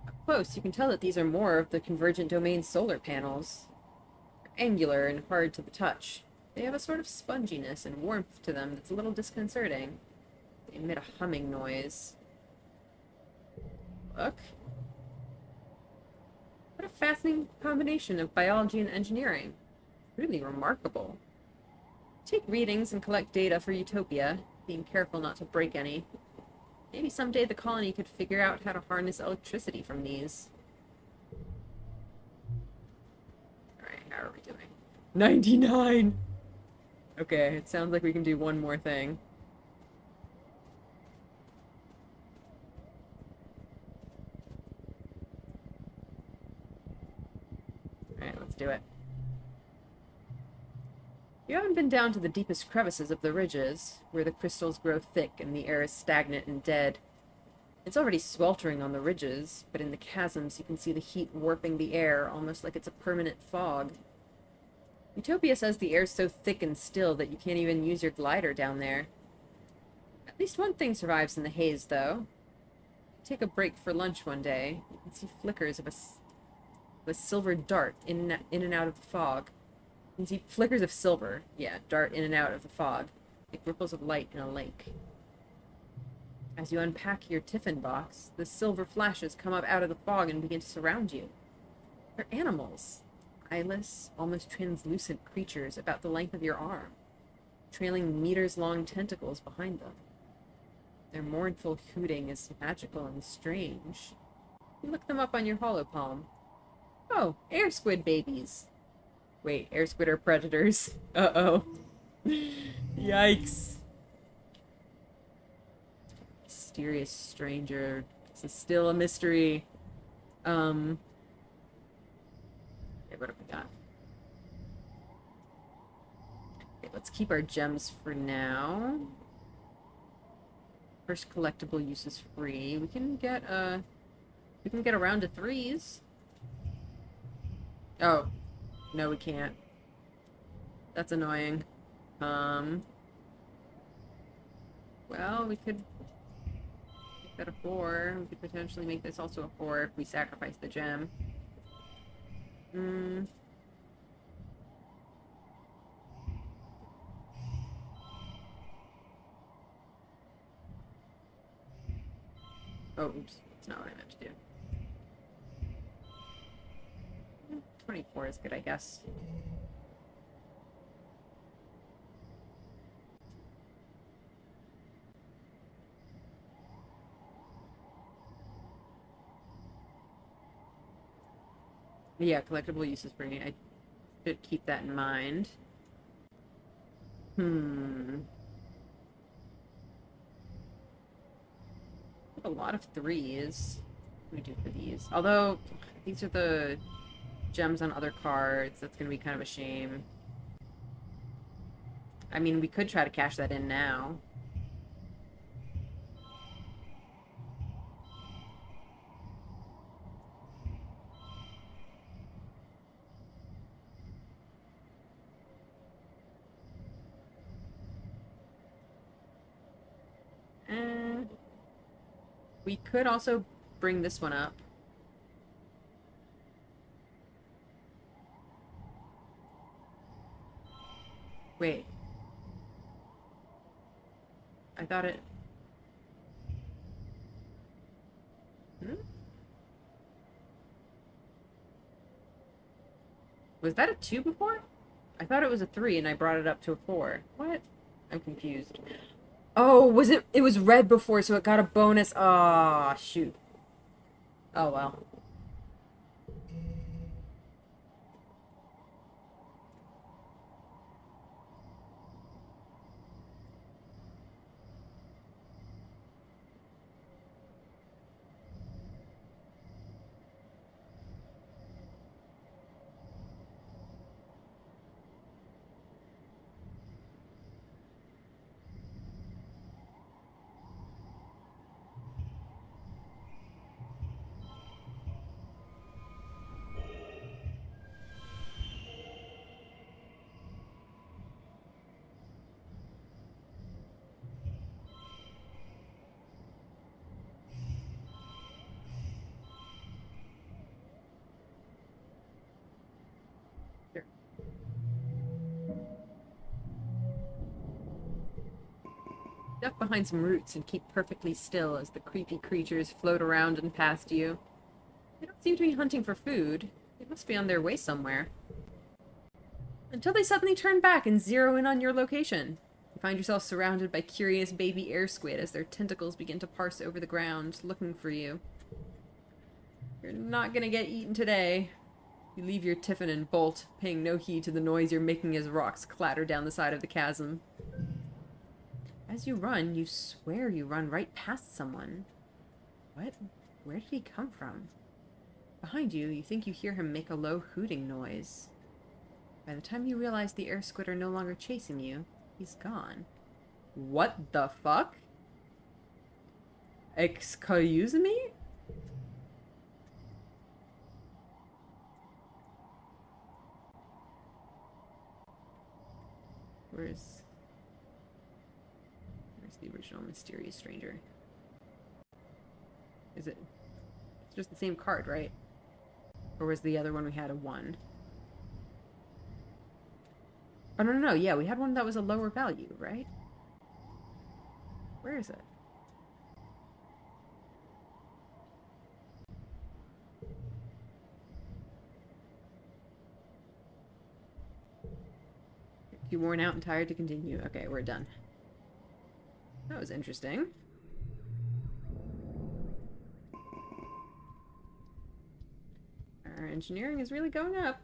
Up close, you can tell that these are more of the convergent domain solar panels. They're angular and hard to the touch. They have a sort of sponginess and warmth to them that's a little disconcerting. They emit a humming noise. Look. fascinating combination of biology and engineering. Really remarkable. Take readings and collect data for Utopia, being careful not to break any. Maybe someday the colony could figure out how to harness electricity from these. Alright, how are we doing? 99! Okay, it sounds like we can do one more thing. Alright, let's do it. You haven't been down to the deepest crevices of the ridges, where the crystals grow thick and the air is stagnant and dead. It's already sweltering on the ridges, but in the chasms you can see the heat warping the air, almost like it's a permanent fog. Utopia says the air's so thick and still that you can't even use your glider down there. At least one thing survives in the haze, though. Take a break for lunch one day, you can see flickers of a silver dart in and out of the fog. You can see flickers of silver, dart in and out of the fog, like ripples of light in a lake. As you unpack your tiffin box, the silver flashes come up out of the fog and begin to surround you. They're animals. Eyeless, almost translucent creatures about the length of your arm, trailing meters-long tentacles behind them. Their mournful hooting is magical and strange. You look them up on your holopalm. Oh, air squid babies. Wait, air squid are predators. Uh-oh. Yikes. Mysterious stranger. This is still a mystery. Okay, what have we got? Okay, let's keep our gems for now. First collectible use is free. We can get a round of threes. Oh. No, we can't. That's annoying. Well, we could make that a 4. We could potentially make this also a 4 if we sacrifice the gem. Oh, oops. That's not what I meant to do. 24 is good, I guess. Yeah, collectible use is free. I should keep that in mind. A lot of threes. What do we do for these? Although, these are the gems on other cards. That's gonna be kind of a shame. I mean, we could try to cash that in now. We could also bring this one up. Wait. I thought it... Was that a 2 before? I thought it was a 3 and I brought it up to a 4. What? I'm confused. Oh, was it? It was red before, so it got a bonus. Ah, shoot. Oh, well. Duck behind some roots and keep perfectly still as the creepy creatures float around and past you. They don't seem to be hunting for food. must be on their way somewhere. Until they suddenly turn back and zero in on your location. You find yourself surrounded by curious baby air squid as their tentacles begin to parse over the ground, looking for you. You're not gonna get eaten today. You leave your tiffin and bolt, paying no heed to the noise you're making as rocks clatter down the side of the chasm. As you run, you swear you run right past someone. What? Where did he come from? Behind you, you think you hear him make a low hooting noise. By the time you realize the air squid are no longer chasing you, he's gone. What the fuck? Excuse me? Where's the original mysterious stranger? Is it? It's just the same card, right? Or was the other one we had a 1? Oh, no. Yeah, we had one that was a lower value, right? Where is it? Too worn out and tired to continue. Okay, we're done. That was interesting. Our engineering is really going up.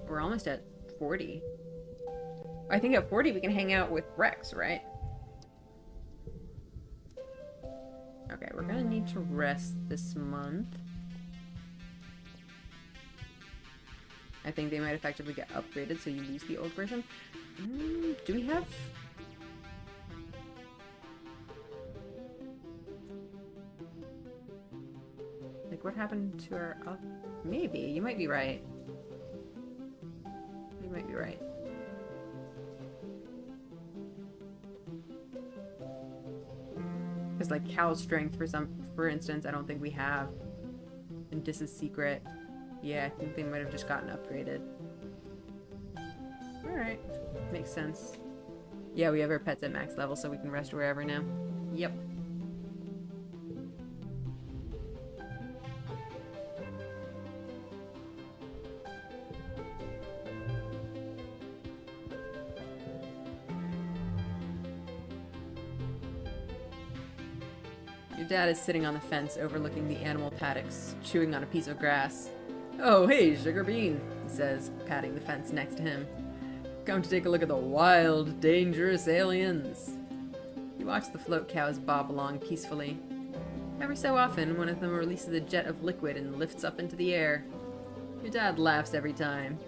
We're almost at 40. I think at 40 we can hang out with Rex, right? Okay, we're gonna need to rest this month. I think they might effectively get upgraded, so you lose the old version. Do we have... Like, what happened to our... maybe. You might be right. You might be right. Because, like, Cal's strength, for instance, I don't think we have. And this is secret. Yeah, I think they might have just gotten upgraded. Alright. Makes sense. Yeah, we have our pets at max level, so we can rest wherever now. Yep. Your dad is sitting on the fence overlooking the animal paddocks, chewing on a piece of grass. "Oh, hey, Sugar Bean," he says, patting the fence next to him. "Come to take a look at the wild, dangerous aliens." You watch the float cows bob along peacefully. Every so often, one of them releases a jet of liquid and lifts up into the air. Your dad laughs every time.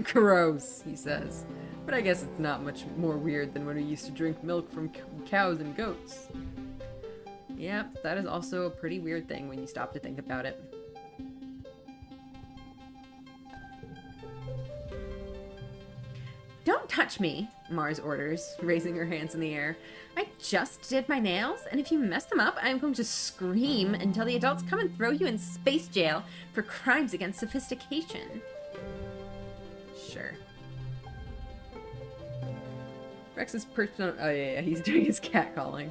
"Gross," he says. "But I guess it's not much more weird than when we used to drink milk from cows and goats." Yep, that is also a pretty weird thing when you stop to think about it. "Don't touch me," Mars orders, raising her hands in the air. "I just did my nails, and if you mess them up, I'm going to scream until the adults come and throw you in space jail for crimes against sophistication." Sure. Rex is perched on... oh, yeah, he's doing his cat calling.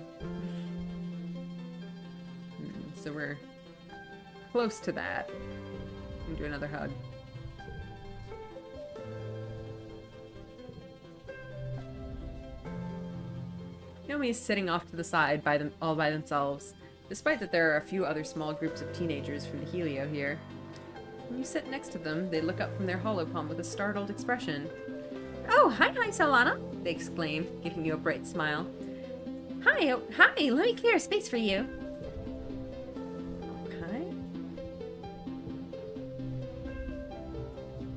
So we're close to that. I'm gonna do another hug. Naomi is sitting off to the side all by themselves, despite that there are a few other small groups of teenagers from the Helio here. When you sit next to them, they look up from their holopalm with a startled expression. "Oh, hi, Solana!" they exclaim, giving you a bright smile. Hi, let me clear a space for you." Okay.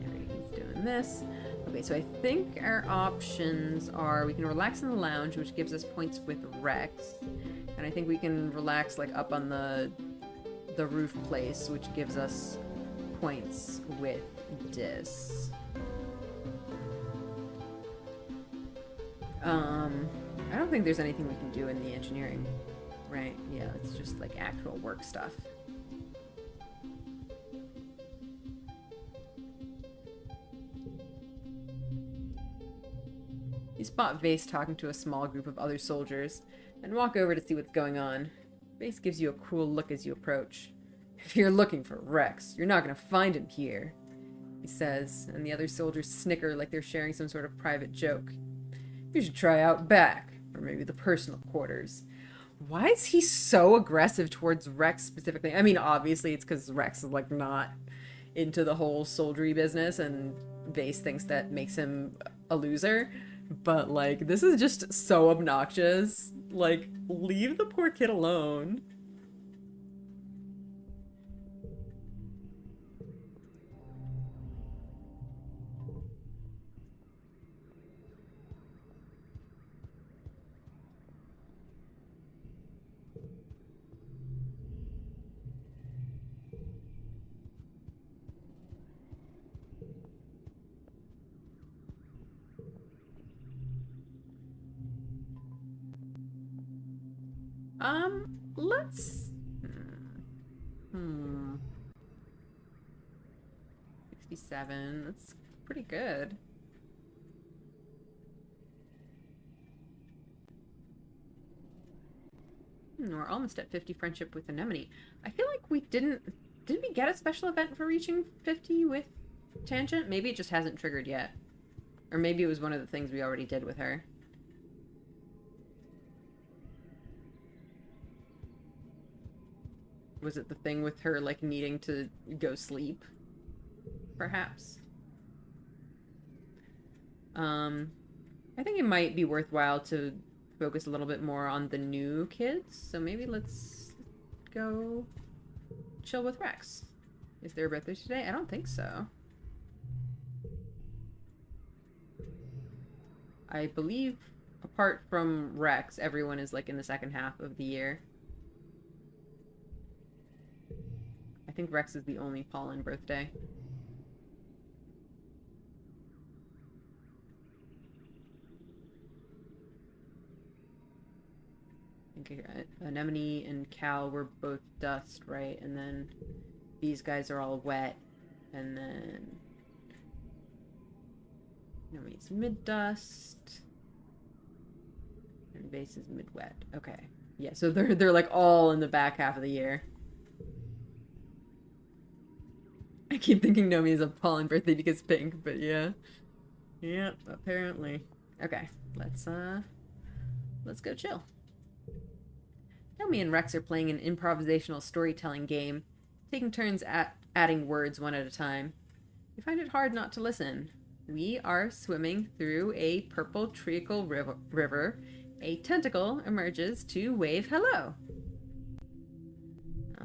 Alright, he's doing this. Okay, so I think our options are we can relax in the lounge, which gives us points with Rex. And I think we can relax like up on the roof place, which gives us points with Dis. I don't think there's anything we can do in the engineering, right? Yeah, it's just like actual work stuff. You spot Vase talking to a small group of other soldiers, and walk over to see what's going on. Vase gives you a cruel look as you approach. If you're looking for Rex, you're not gonna find him here, he says, and the other soldiers snicker like they're sharing some sort of private joke. You should try out back, or maybe the personal quarters. Why is he so aggressive towards Rex specifically? I mean, obviously it's because Rex is, like, not into the whole soldiery business, and Vase thinks that makes him a loser. But, like, this is just so obnoxious. Like, leave the poor kid alone. Let's... 67. That's pretty good. We're almost at 50 friendship with Anemone. I feel like we didn't we get a special event for reaching 50 with Tangent? Maybe it just hasn't triggered yet. Or maybe it was one of the things we already did with her. Was it the thing with her, like, needing to go sleep? Perhaps. I think it might be worthwhile to focus a little bit more on the new kids. So maybe let's go chill with Rex. Is there a birthday today? I don't think so. I believe, apart from Rex, everyone is, like, in the second half of the year. I think Rex is the only Pollen birthday. I think Anemone and Cal were both dust, right? And then these guys are all wet. And then Anemone's mid-dust. And Base is mid-wet. Okay. Yeah, so they're like all in the back half of the year. I keep thinking Nomi is a Pollen birthday because pink, but yeah. Yep, apparently. Okay, let's go chill. Nomi and Rex are playing an improvisational storytelling game, taking turns at adding words one at a time. We find it hard not to listen. We are swimming through a purple treacle river. A tentacle emerges to wave hello.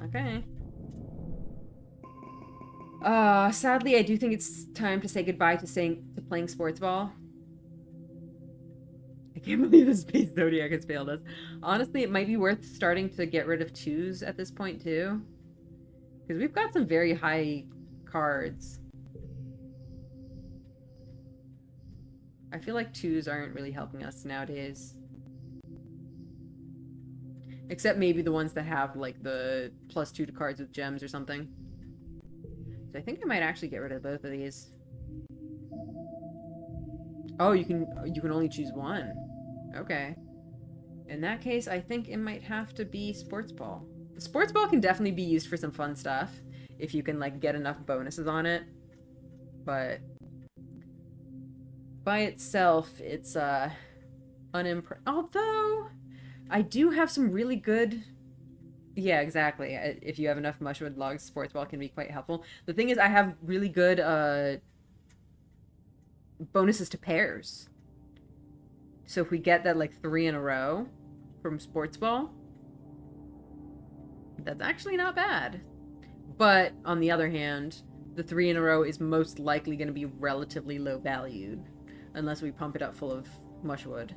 Okay. Sadly, I do think it's time to say goodbye to playing sports ball. I can't believe the Space Zodiac has failed us. Honestly, it might be worth starting to get rid of twos at this point, too. Because we've got some very high cards. I feel like twos aren't really helping us nowadays. Except maybe the ones that have, like, the +2 to cards with gems or something. I think I might actually get rid of both of these. Oh, you can only choose one. Okay. In that case, I think it might have to be sports ball. Sports ball can definitely be used for some fun stuff if you can, like, get enough bonuses on it. But by itself, it's although I do have some really good. Yeah, exactly. If you have enough mushwood logs, sports ball can be quite helpful. The thing is, I have really good bonuses to pairs. So if we get that, like, 3 in a row from sports ball, that's actually not bad. But on the other hand, the 3 in a row is most likely going to be relatively low valued unless we pump it up full of mushwood.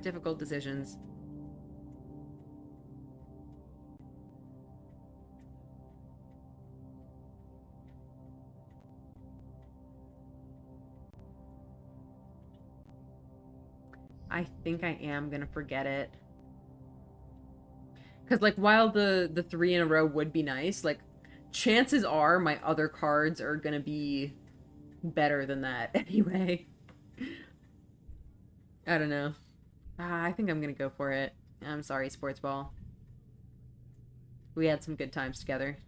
Difficult decisions. I think I am gonna forget it. Because, like, while the 3 in a row would be nice, like, chances are my other cards are gonna be better than that anyway. I don't know. I think I'm gonna go for it. I'm sorry, sports ball. We had some good times together.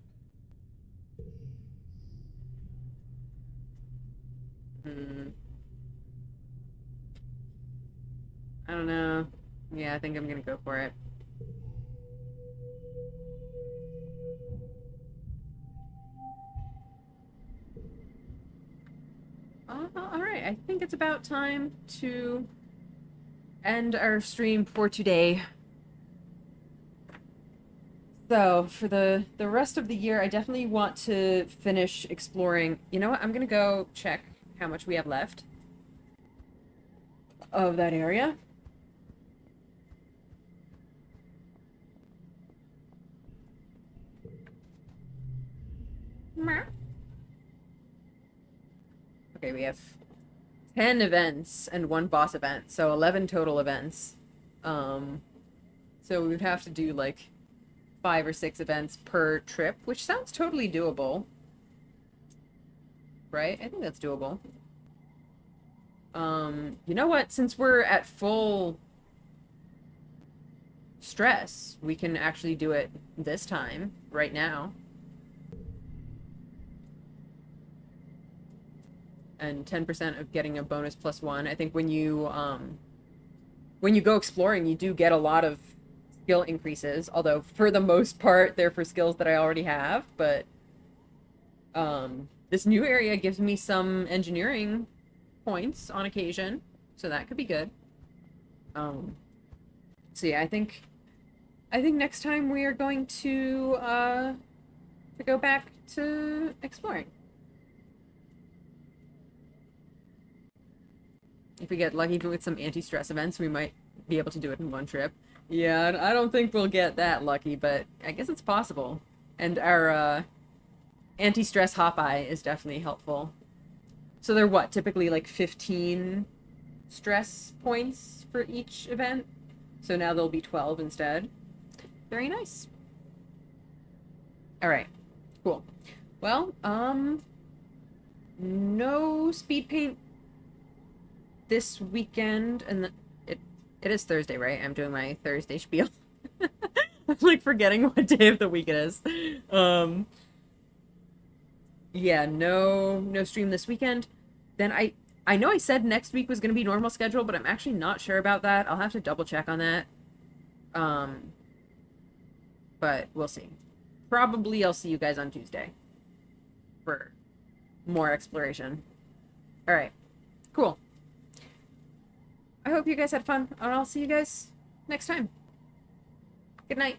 I don't know. Yeah, I think I'm gonna go for it. Alright, I think it's about time to end our stream for today. So, for the rest of the year, I definitely want to finish exploring. You know what? I'm gonna go check how much we have left of that area. Okay, we have 10 events and 1 boss event, so 11 total events. So we would have to do like 5 or 6 events per trip, which sounds totally doable. Right? I think that's doable. You know what? Since we're at full stress, we can actually do it this time, right now. And 10% of getting a bonus +1. I think when you go exploring, you do get a lot of skill increases, although for the most part, they're for skills that I already have, but this new area gives me some engineering points on occasion, so that could be good. So yeah, I think next time we are going to go back to exploring. If we get lucky with some anti-stress events, we might be able to do it in 1 trip. Yeah, I don't think we'll get that lucky, but I guess it's possible. And our anti-stress hop eye is definitely helpful. So they're what, typically like 15 stress points for each event? So now there'll be 12 instead. Very nice. Alright, cool. Well, no speed paint this weekend, and it is Thursday, right? I'm doing my Thursday spiel. I'm like forgetting what day of the week it is. Yeah, no stream this weekend. Then I know I said next week was gonna be normal schedule, but I'm actually not sure about that. I'll have to double check on that. But we'll see. Probably I'll see you guys on Tuesday for more exploration. All right, cool. I hope you guys had fun, and I'll see you guys next time. Good night.